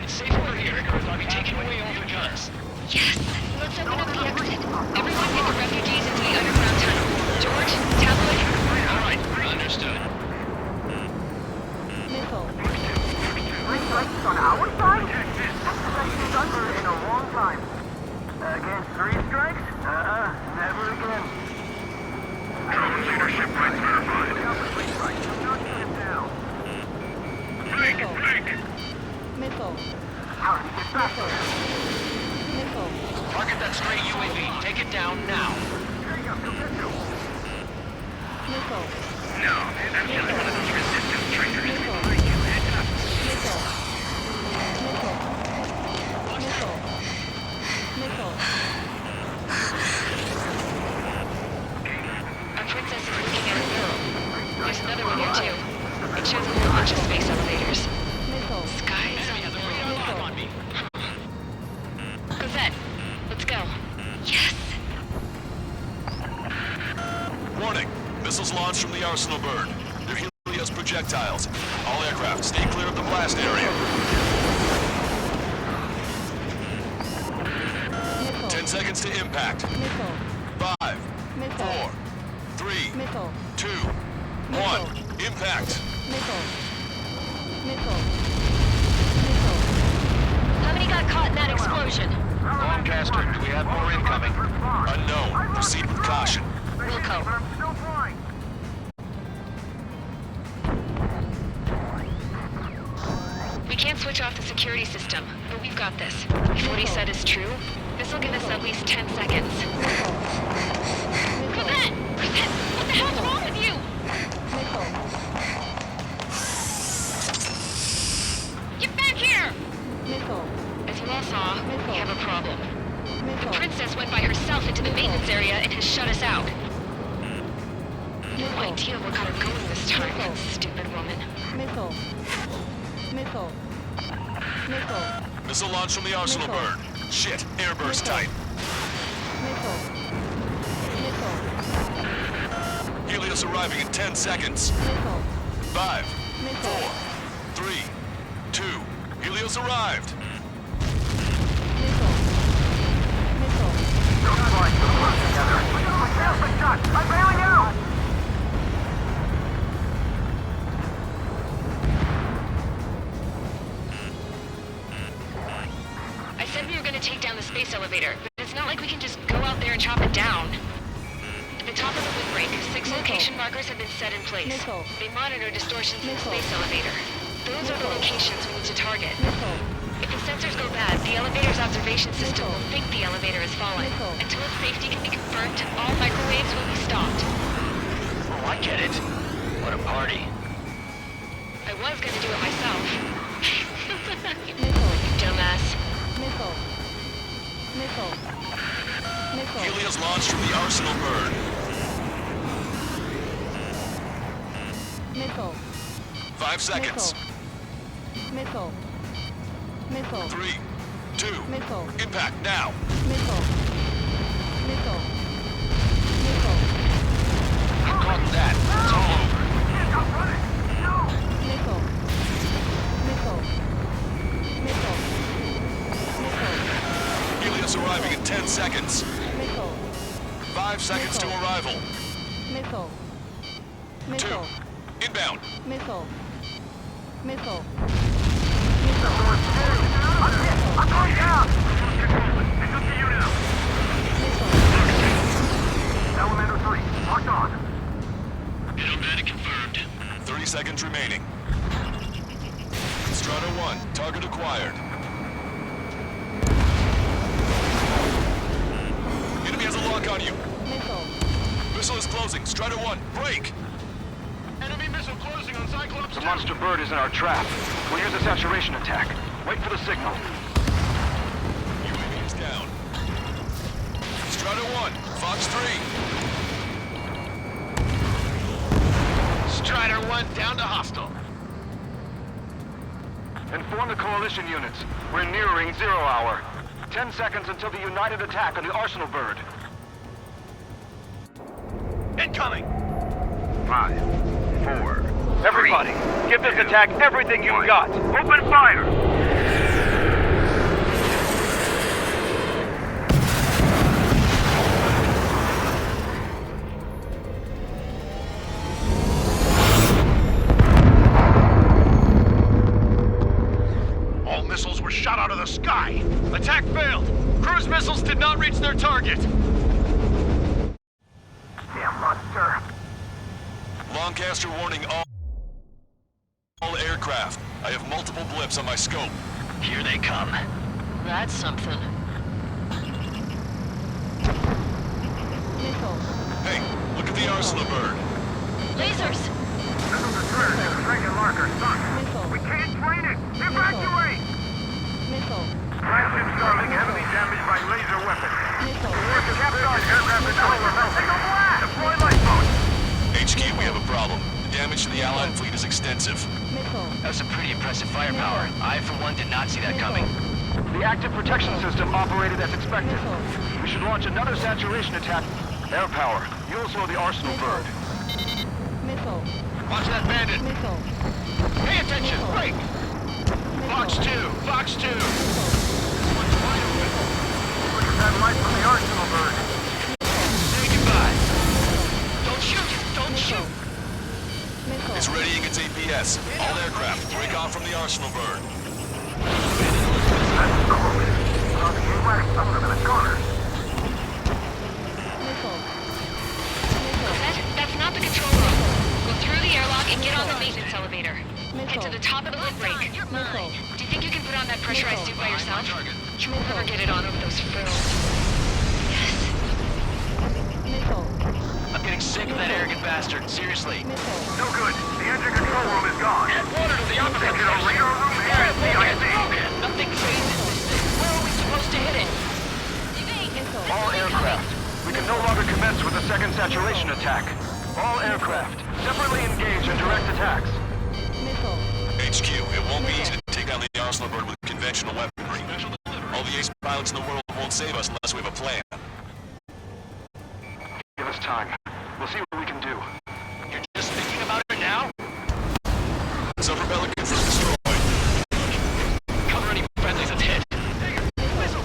S9: It's safe over here. I'll be taking away all their guns.
S5: Yes! Let's open up the exit. Everyone get the refugees into the underground tunnel. George, tabloid.
S9: All right, understood.
S14: Missile.
S15: On our side? That's under in a long time. Against 3 strikes? Never again.
S11: Drone leadership rights verified. Blink!
S14: Missile.
S15: Missile.
S14: Missile.
S9: Target that stray UAV. Take it down now.
S14: Missile.
S11: No, that's just one of those resistance traitors.
S14: Missile. Missile. Missile. Missile. Missile.
S5: Our princess is looking at a mural. There's another one here too. It shows a whole bunch of space elevators.
S14: Missile.
S5: Skies.
S9: On me.
S5: Cosette, let's go. Yes!
S11: Warning. Missiles launched from the arsenal bird. They're Helios projectiles. All aircraft, stay clear of the blast area. 10 seconds to impact.
S14: Missile.
S11: 5,
S14: Missile.
S11: 4, 3,
S14: Missile.
S11: 2, 1. Impact.
S14: Missile. Missile. Missile.
S5: How many got caught in that explosion?
S9: Lancaster, do we have more incoming?
S11: Unknown. Proceed with caution.
S5: Wilco. We can't switch off the security system, but we've got this. If what he said is true, this will give us at least 10 seconds. Cosette! Cosette! What the hell's wrong with you? Get back here!
S14: Missile.
S5: As you all saw, we have a problem. The
S14: Missile.
S5: princess went by herself into the maintenance area and has shut us out. No idea what got her going this time, stupid woman.
S14: Missile. Missile. Missile.
S11: Missile launched from the arsenal
S14: Missile.
S11: bird. Shit. Airburst type.
S14: Missile. Missile.
S11: Helios arriving in 10 seconds.
S14: Missile.
S11: 5,
S14: Missile.
S11: 4, 3, 2. Helios arrived.
S14: Missile. Missile.
S15: I'm bailing out!
S5: I said we were gonna take down the space elevator, but it's not like we can just go out there and chop it down. At the top of the windbreak, 6 location markers have been set in place.
S14: Missile.
S5: They monitor distortions in the
S14: Missile.
S5: space elevator. Those are the locations we need to target.
S14: Missile.
S5: If the sensors go bad, the elevator's observation system will think the elevator is falling.
S14: Missile.
S5: Until its safety can be confirmed, all microwaves will be stopped.
S9: Oh, I get it. What a party.
S5: I was gonna do it myself.
S14: Missile.
S5: Dumbass.
S14: Missile. Missile. Missile.
S11: Helios launched from the arsenal bird.
S14: Missile.
S11: 5 seconds.
S14: Missile. Missile.
S11: 3, 2.
S14: Missile.
S11: Impact now.
S14: Missile. Missile. Missile.
S9: I'm calling that. It's all over.
S14: Missile. Missile. Missile. Missile.
S11: Helios arriving in 10 seconds.
S14: Missile.
S11: 5 seconds to
S14: Missile.
S11: arrival.
S14: Missile. Missile.
S11: 2. Inbound.
S14: Missile. Missile.
S15: I'm going down!
S11: It's up to you now.
S15: Salamander 3, locked on.
S11: Hellman confirmed. 30 seconds remaining. Strata 1, target acquired. Enemy has a lock on you.
S14: Missile.
S11: Missile is closing. Strata 1, break!
S9: Enemy missile closing on Cyclops
S15: The monster bird is in our trap. We'll use a saturation attack. Wait for the signal.
S11: UAV is down. Strata 1, Fox 3.
S9: Strider 1 down to hostile.
S15: Inform the coalition units. We're nearing 0 hour. 10 seconds until the united attack on the arsenal bird.
S9: Incoming!
S15: 5, 4. Everybody, give this attack everything you've got. Open fire!
S9: missiles did not reach their target!
S15: Damn monster!
S11: Lancaster warning all aircraft. I have multiple blips on my scope.
S9: Here they come.
S5: That's something.
S14: Missile.
S11: Hey, look at the arsenal bird.
S5: Lasers!
S15: This is a threat. It's a striking marker. Stuck.
S14: Missile.
S15: We can't train it! Evacuate!
S14: Missile.
S15: Flagship Starling heavily damaged by laser weapons.
S14: Missile.
S15: Captain, aircraft control remote. Signal blast! Deploy lifeboat!
S11: HQ, we have a problem. The damage to the Allied fleet is extensive.
S14: Missile.
S9: That's some pretty impressive firepower. I, for one, did not see that coming.
S15: The active protection system operated as expected.
S14: Missile.
S15: We should launch another saturation attack. Air power. You'll slow the arsenal bird.
S14: Missile.
S9: Watch that bandit!
S14: Missile.
S9: Pay attention! Break! Fox 2! Fox 2!
S15: Look at that light from the arsenal bird.
S9: Say goodbye! Don't shoot! Don't shoot!
S14: Missile.
S11: It's readying its APS. All aircraft, break off from the arsenal bird.
S15: That's close. On the AWACS, some of them in the corner.
S14: Missile.
S5: That's not the control room. Go through the airlock and get on the maintenance elevator. Head to the top of the lift brake.
S14: Missile.
S5: Do you think you can put on that pressurized suit by yourself? You won't ever get it on over those frills.
S14: Missile.
S9: I'm getting sick of that arrogant bastard. Seriously.
S14: Missile.
S15: No good. The engine control room is gone.
S9: Headquarters to the opposite
S15: Engine on radar room and CIC.
S9: Nothing phases this thing. Where are we supposed to hit it?
S15: All aircraft. We can no longer commence with the second saturation attack. All aircraft, separately engage in direct attacks.
S14: Missile.
S11: HQ, it won't be easy to take down the arsenal bird with conventional weaponry. All the ace pilots in the world won't save us unless we have a plan.
S15: Give us time. We'll see what we can do.
S9: You're just thinking about it now?
S11: Sub-propeller confirmed destroyed.
S9: Cover any friendlies that's hit.
S14: Missile.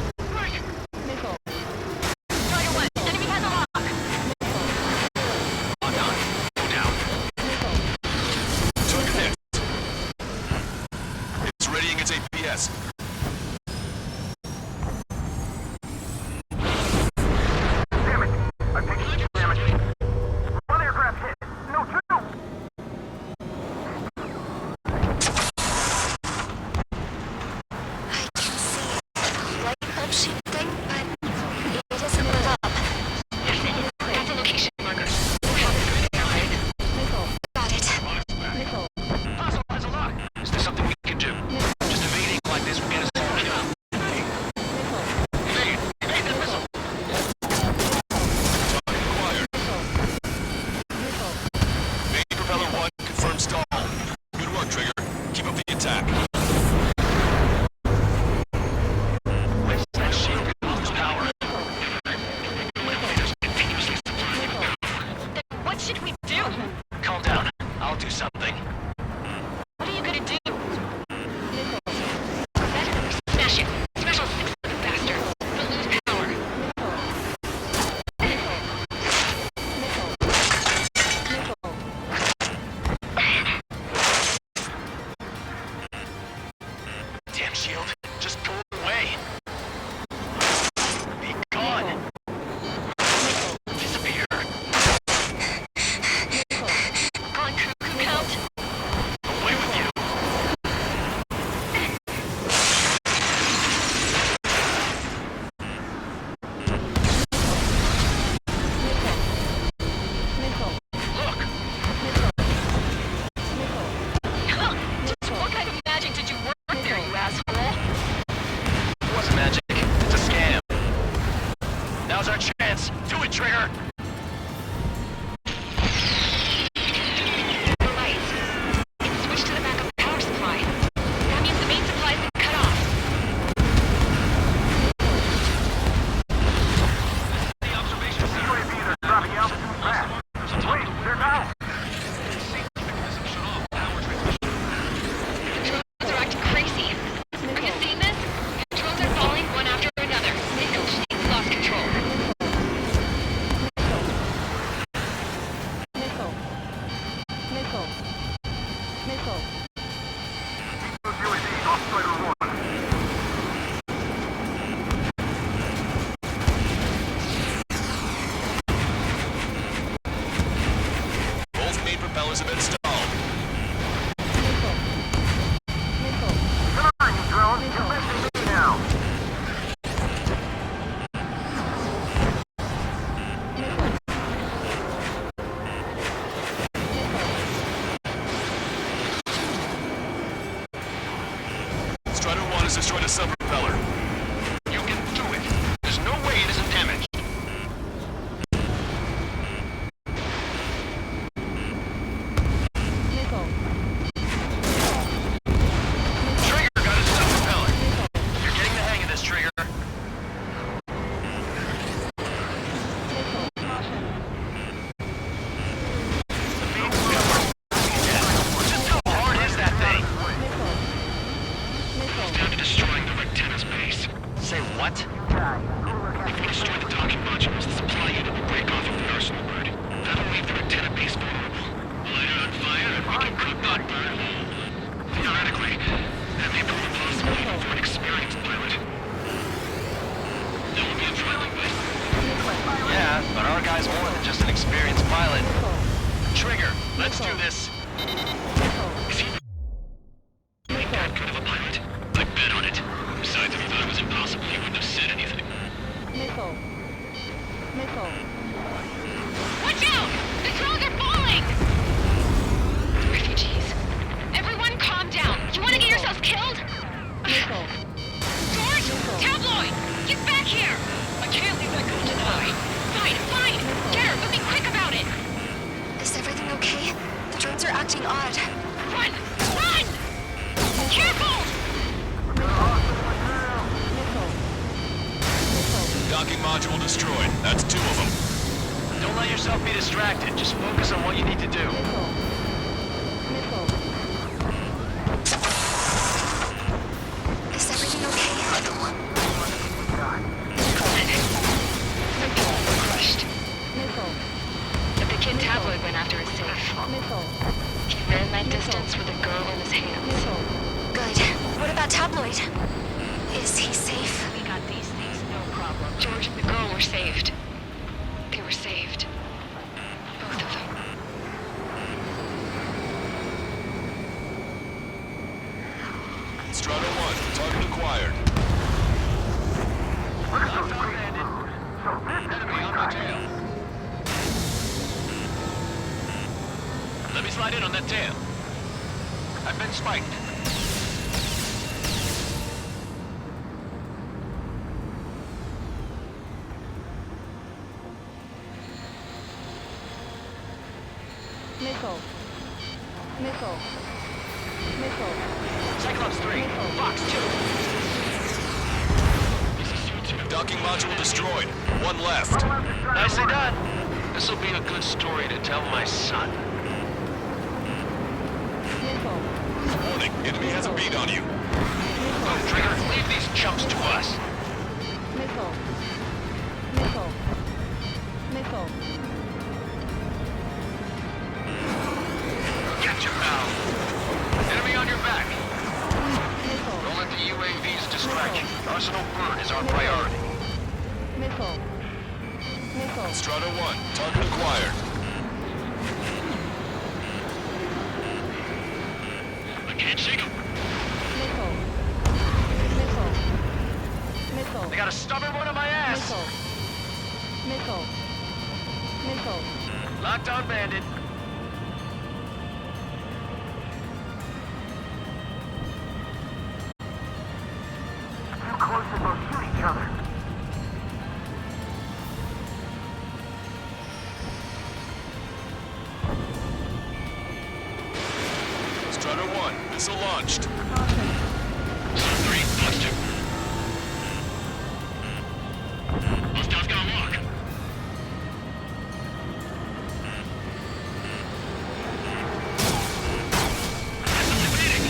S5: Strider 1, enemy has a lock.
S9: Lock on. Go down.
S11: Target hit. It's readying its APS.
S15: Damn it! I'm taking damage. One aircraft hit. No, two!
S3: Light bulb shooting, but it isn't lit up.
S5: That's a location marker.
S14: Missile.
S3: Got it.
S14: Missile.
S9: Hostile has a lock. Is there something we can do? Just evading like this will get us all killed.
S14: Missile.
S9: Evade! Evade that missile!
S11: Target acquired.
S14: Missile.
S11: Main propeller 1 confirmed stall. Good work, Trigger. Keep up the attack.
S9: Where's that shield? All this power. Elevators continuously supplying you power.
S5: Then what should we do?
S9: Calm down. I'll do something.
S5: What are you gonna do?
S14: Missile.
S5: Smash it. Special six bastard. We'll lose power.
S9: Damn shield. Just go away. Be gone. Disappear.
S5: On crew count.
S9: Away with you.
S14: Missile.
S9: Look.
S5: Just what kind of magic did you work there, you asshole?
S9: It wasn't magic. It's a scam. Now's our chance. Do it, Trigger.
S5: Lights. It's switched to the backup power supply. That means the main supply's been cut off.
S15: UAVs are dropping altitude fast. Wait, they're down!
S5: The drones are acting crazy. Are you seeing this? Drones are falling one after another. Signal she's lost control.
S11: Explosive installed.
S14: Missile. Missile.
S15: Come on, you drones. You're missing me now.
S14: Missile.
S11: Strider 1 has destroyed a sub-propeller.
S10: You can do it. There's no way it isn't damaged.
S14: Missile.
S10: Trigger got his sub-propeller. You're getting the hang of this, Trigger.
S14: Missile. Caution.
S10: Just how hard is that thing?
S14: Missile. Missile.
S11: Down to destroying the Rectenna's base.
S10: Say what?
S11: If we destroy the docking modules, the supply unit will break off of the arsenal bird. That'll leave the Rectenna base vulnerable. Light it on fire and we can cook that bird. Theoretically, that may prove impossible even for an experienced pilot. There will be a trialing base.
S10: Yeah, but our guy's more than just an experienced pilot. Trigger, let's do this.
S11: Is he really that good of a pilot? I bet on it. Besides, if he thought it was impossible, he wouldn't have said anything.
S14: Missile. Missile.
S5: Watch out! The drones are falling! Refugees. Everyone calm down. You want to get yourselves killed?
S14: Missile.
S5: George! Tabloid! Get back here! I can't leave that girl to die. Fine, fine! Get her, but be quick about it!
S3: Is everything okay? The drones are acting odd.
S5: Run! Run! Careful!
S11: Docking module destroyed. That's 2 of them.
S10: Don't let yourself be distracted. Just focus on what you need to do.
S14: Missile.
S3: Is everything okay?
S5: Crushed.
S14: Missile.
S5: But the kid Tabloid went after his safe.
S14: Missile.
S5: He ran that distance with a girl in his hands.
S14: Missile.
S3: Good. What about Tabloid? Is he safe?
S5: We got these things, no problem. George and the girl were saved. They were saved. Both of them.
S11: Strider 1, target acquired. Enemy on my tail.
S10: Let me slide in on that tail. I've been spiked.
S14: Missile. Missile. Missile.
S10: Cyclops 3, Fox 2.
S11: Docking module destroyed. 1 left.
S10: Nicely done. This'll be a good story to tell my son.
S14: Missile.
S11: Warning, enemy has a bead on you.
S10: Go, Trigger. Leave these chumps to us.
S14: Missile. Missile. Missile.
S10: Get your pal. Enemy on your back.
S14: Missile.
S10: Don't let the UAVs distract you. Arsenal Bird is our priority.
S14: Missile. Missile.
S11: Strider 1, target acquired. I can't shake him.
S14: Missile. Missile. Missile.
S10: They got a stubborn one on my ass.
S14: Missile. Missile. Missile.
S10: Lockdown bandit.
S15: Too close and we'll shoot each other.
S11: Strider 1, missile launched.
S14: Caution.
S11: Zone 3, busted. Hostiles got a lock. Eliminating.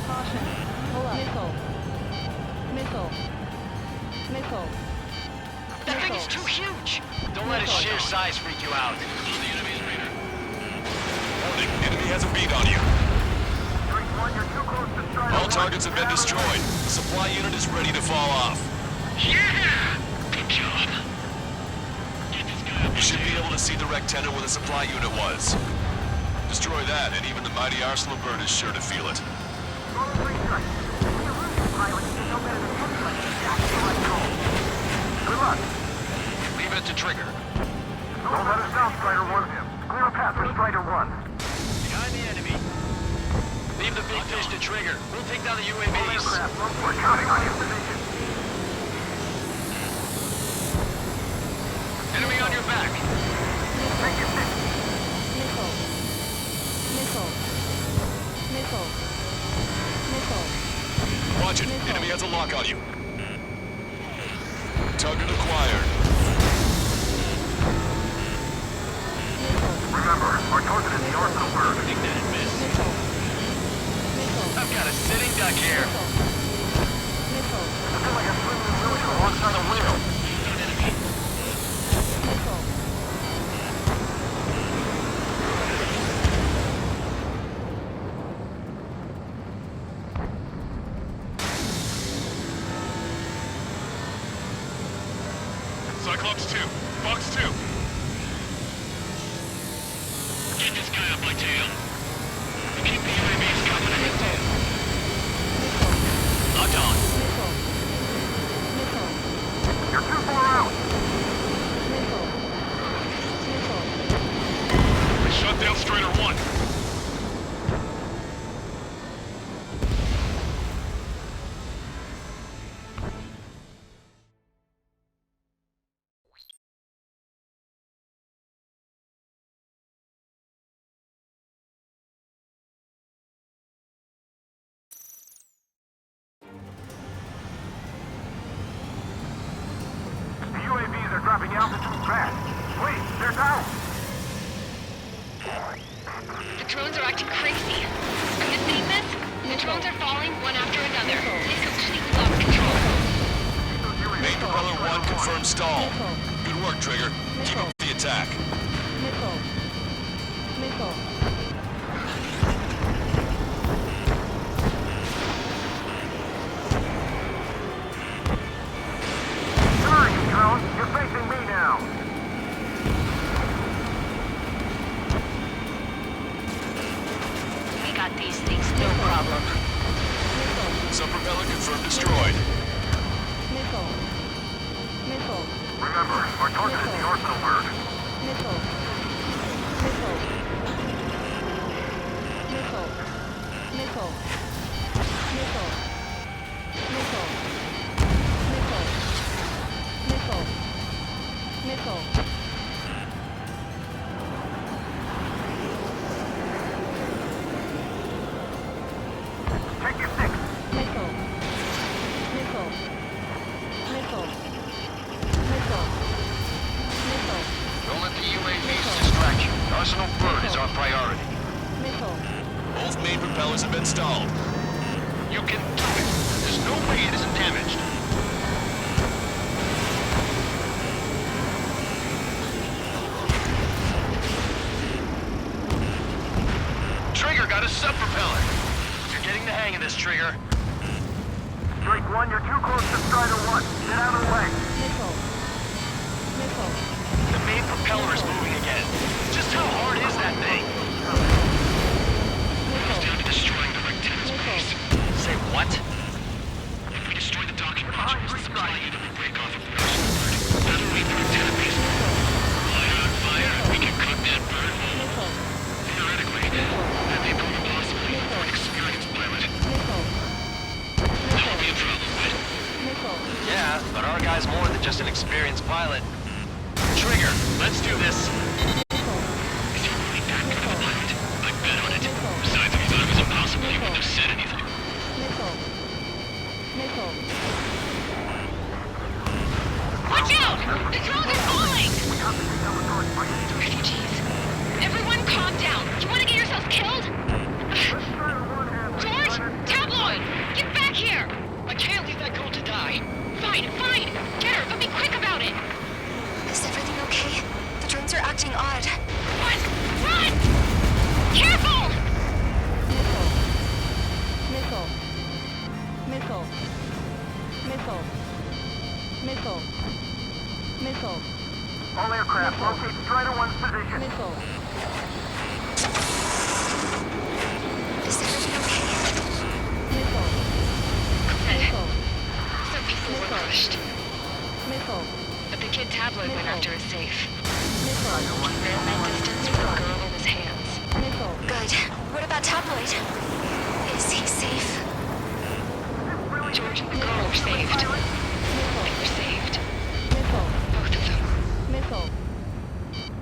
S14: Caution. Pull up. Missile. Missile. Missile.
S10: That thing is too huge. Don't let its sheer size freak you out.
S11: The enemy's radar. Warning, enemy has a bead on you.
S15: Streak 1, you're too close to Strider
S11: All
S15: 1.
S11: targets have been destroyed. The supply unit is ready to fall off. Yeah! Good job.
S16: You should be able to see the rectenna where the supply unit was. Destroy that, and even the mighty Arsenal bird is sure to feel it.
S15: Good luck.
S10: Leave it to Trigger.
S15: Don't let us down, Strider 1. Clear a path for Strider 1.
S9: Behind the enemy. Leave the big fish to Trigger. We'll take down the UAVs.
S15: We're counting on your position.
S10: Enemy on your back.
S15: Take it, Nick.
S14: Missile. Missile. Missile. Missile.
S16: Watch it. Enemy has a lock on you. Target acquired.
S15: Remember, our target is the Arsenal bird.
S9: Take that and miss. I've got a sitting duck here.
S14: Missile.
S15: I feel like I'm swimming in motion alongside a wheel.
S16: Cyclops 2. Fox 2.
S11: Get this guy up my tail. Keep the UAVs coming ahead.
S9: Locked on.
S15: You're too far out.
S16: They shut down Strider 1.
S15: The UAVs are dropping altitude fast. Wait, they're down.
S5: The drones are acting crazy. Are you seeing this? The drones are falling one after another. They completely lost control.
S16: Main propeller 1 confirmed stall. Good work, Trigger. Keep up the attack.
S14: Missile. Missile.
S15: Sorry, drone. You're facing me now.
S5: We got these things, no problem.
S16: Sub propeller confirmed destroyed.
S14: Missile. Missile.
S15: Remember, our target is the Arsenal bird.
S14: Missile. Missile. Missile. Missile. Missile. Missile. Missile. Missile. Missile.
S15: Take your six.
S14: Missile. Missile. Missile. Missile. Missile.
S10: Don't let the UAVs distract you. Arsenal bird is our priority.
S14: Missile.
S16: Both main propellers have been stalled.
S10: You can do it. There's no way it isn't damaged. Trigger got a sub-propeller. You're getting the hang of this, Trigger.
S15: Drake 1, you're too close to Strider 1. Get out of the way.
S14: Missile. Missile.
S10: The main propeller is moving again. Just how hard is that thing?
S11: It's down to destroying the rectenna's base.
S10: Say what?
S11: If we destroy the docking modules, the supply unit will break off of the Arsenal bird. That'll leave the rectenna base. Light it on fire, and we can cook that bird whole. Theoretically, that may prove impossible even for an experienced pilot. That won't be a problem, right?
S10: Yeah, but our guy's more than just an experienced pilot. Trigger, let's do this.
S11: Is he really that good of a pilot? I bet on it. Besides, if he thought it was impossible, he wouldn't have said anything.
S14: Missile. Missile.
S5: Watch out! The drones are falling! Refugees. Everyone calm down. You want to get yourselves killed? George! Tabloid! Get back here! I can't leave that girl to die. Fine, fine. Get her, but be quick about it.
S3: Is everything okay? The drones are acting odd.
S5: Run! Run! Careful!
S14: Missile. Missile. Missile. Missile. Missile.
S15: All aircraft, locate Strider 1's position.
S14: Missile.
S5: Is everything okay?
S14: Missile.
S5: Good.
S14: Missile.
S5: Some people were crushed,
S14: Missile.
S5: but the kid Tabloid went after a safe.
S14: Missile.
S5: He ran that distance with a girl in his hands.
S14: Missile.
S5: Good. What about Tabloid? Is he safe? George and the girl were saved. They were saved.
S14: Missile.
S5: Both of them.
S14: Missile.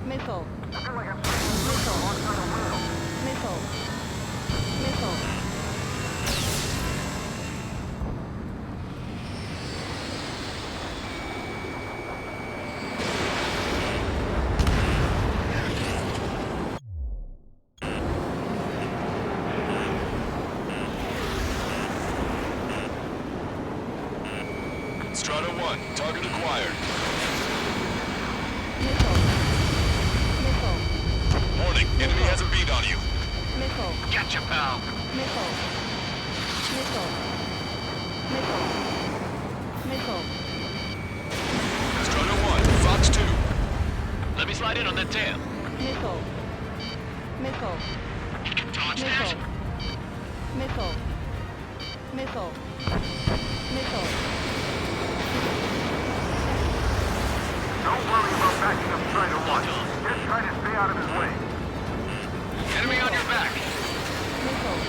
S14: Missile. Missile. Missile. Missile.
S16: Strider 1, target acquired.
S14: Missile. Missile.
S16: Warning, enemy has a beat on you.
S14: Missile.
S9: Gotcha, pal.
S14: Missile. Missile. Missile. Missile.
S16: Strider 1, Fox 2.
S9: Let me slide in on that tail.
S14: Missile. Missile.
S9: Dodge
S14: Missile.
S9: that.
S14: Missile. Missile. Missile.
S15: Don't worry about backing up Strider 1. Just try to stay out of his way.
S9: Enemy on your back.
S14: Missile.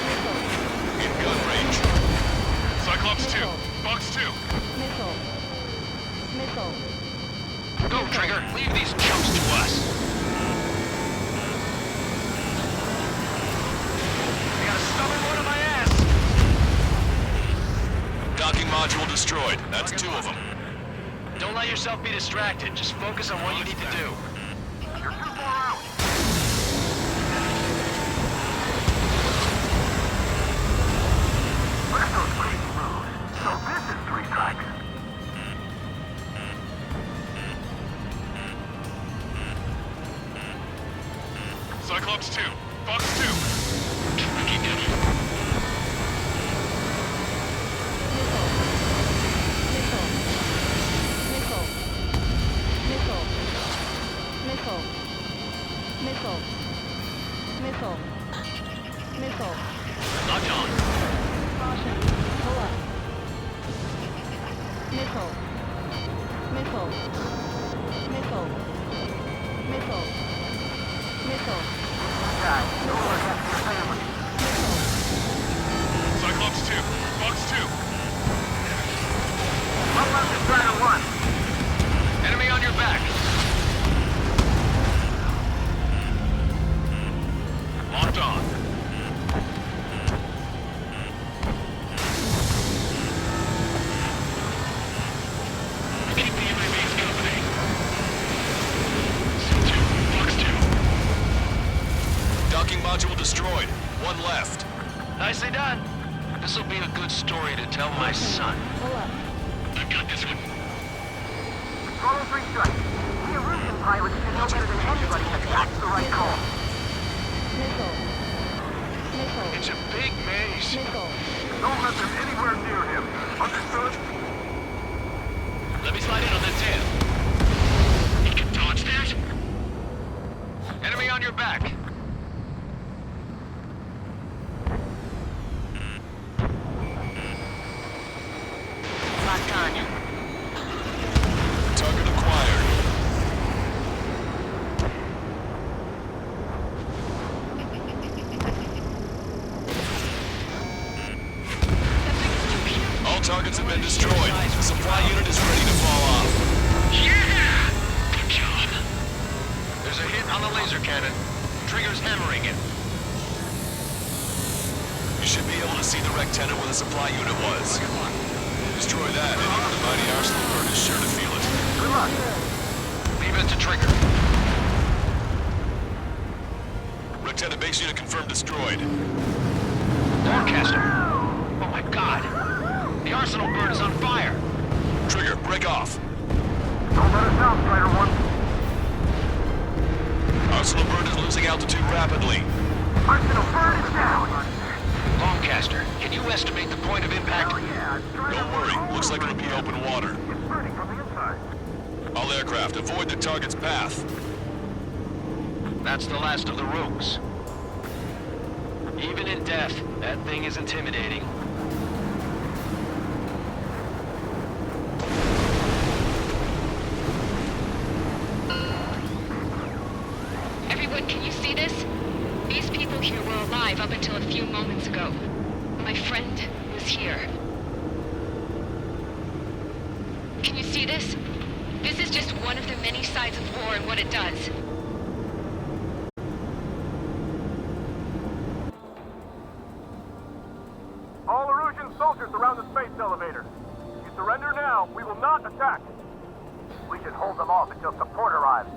S14: Missile.
S16: In gun range.
S9: Cyclops 2. Fox 2.
S14: Missile. Missile.
S9: Go, Trigger. Leave these chumps to us. I got a stubborn one on my ass.
S16: Docking module destroyed. That's 2 of them.
S9: Don't let yourself be distracted. Just focus on what you need to do.
S15: You're too far out. Look at those crazy moves. So this is 3 strikes.
S9: Cyclops 2. Fox 2. Tracking him.
S14: Missile. Missile. Missile. Missile. Missile. Missile. Missile.
S9: Locked on.
S14: Caution. Pull up. Missile. Missile. Missile. Missile. Missile.
S15: Guys, don't look after your family.
S14: Missile.
S9: Cyclops 2. Fox 2.
S15: One left is Strider 1.
S9: Enemy on your back. Locked on. Keep the enemy base company. C2. Fox 2.
S16: Docking module destroyed. 1 left.
S9: Nicely done. This'll be a good story to tell my son.
S14: Pull up.
S9: I've got this one.
S15: Follow 3 strikes. The Erusian pilots should know better than anybody that that's the right call.
S14: Missile. Missile.
S9: It's a big maze.
S14: Missile.
S15: Don't let them anywhere near him. Understood?
S9: Let me slide in on that tail. You can dodge that? Enemy on your back.
S5: Locked on.
S16: Target acquired. All targets have been destroyed. The supply unit is ready to fall off.
S9: Yeah! Good job. There's a hit on the laser cannon. Trigger's hammering it.
S16: You should be able to see the rectenna where the supply unit was. Destroy that, and even the mighty arsenal bird is sure to feel it.
S15: Good luck.
S9: Leave it to Trigger.
S16: Rectenna base unit confirmed destroyed.
S9: Lancaster. Oh my god. The arsenal bird is on fire.
S16: Trigger, break off.
S15: Don't let us down, Strider 1.
S16: Arsenal bird is losing altitude rapidly.
S15: Arsenal bird is down.
S9: Lancaster, can you
S10: you estimate the point of impact?
S16: Don't worry, looks like it'll be open water. All aircraft, avoid the target's path.
S10: That's the last of the rogues. Even in death, that thing is intimidating.
S5: Everyone, can you see this? These people here were alive up until a few moments ago. My friend was here. Can you see this? This is just one of the many sides of war and what it does.
S15: All Erusian soldiers around the space elevator. If you surrender now, we will not attack. We can hold them off until support arrives.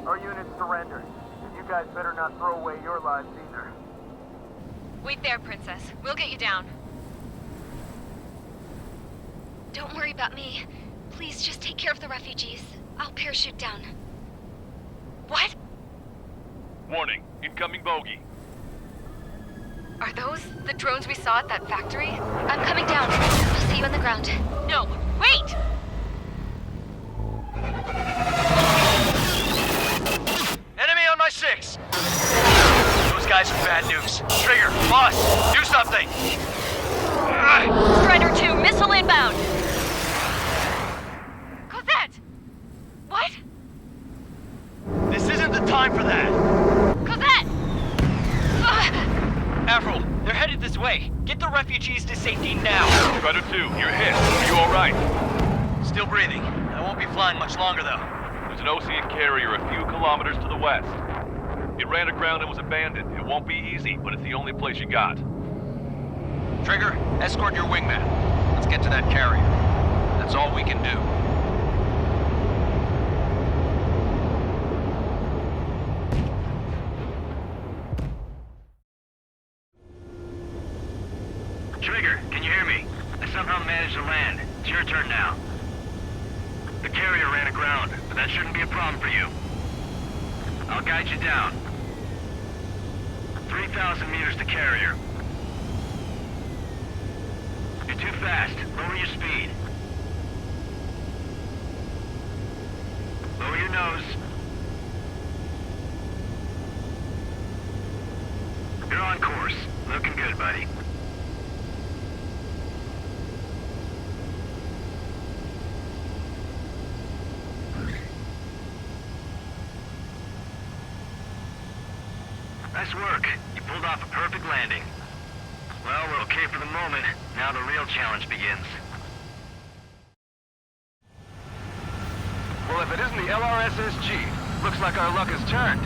S15: Our units surrender. And you guys better not throw away your lives either.
S1: Wait there, Princess. We'll get you down.
S3: Don't worry about me. Please just take care of the refugees. I'll parachute down.
S1: What?
S9: Warning, incoming bogey.
S1: Are those the drones we saw at that factory?
S3: I'm coming down. I'll see you on the ground.
S1: No, wait!
S9: Enemy on my 6! Those guys are bad news. Trigger, boss, do something!
S1: Strider 2, missile inbound! Cosette! What?
S9: This isn't the time for that!
S1: Cosette!
S9: Avril, they're headed this way. Get the refugees to safety now. Strider 2, you're hit. Are you alright? Still breathing. I won't be flying much longer, though. There's an Osean carrier a few kilometers to the west. It ran aground and was abandoned. It won't be easy, but it's the only place you got.
S10: Trigger, escort your wingman. Let's get to that carrier. That's all we can do.
S9: Trigger, can you hear me? I somehow managed to land. It's your turn now. The carrier ran aground, but that shouldn't be a problem for you. I'll guide you down. 3,000 meters to carrier. You're too fast. Lower your speed. Lower your nose. You're on course. Looking good, buddy. Nice work. You pulled off a perfect landing. Well, we're okay for the moment. Now the real challenge begins.
S15: Well, if it isn't the LRSSG, looks like our luck has turned.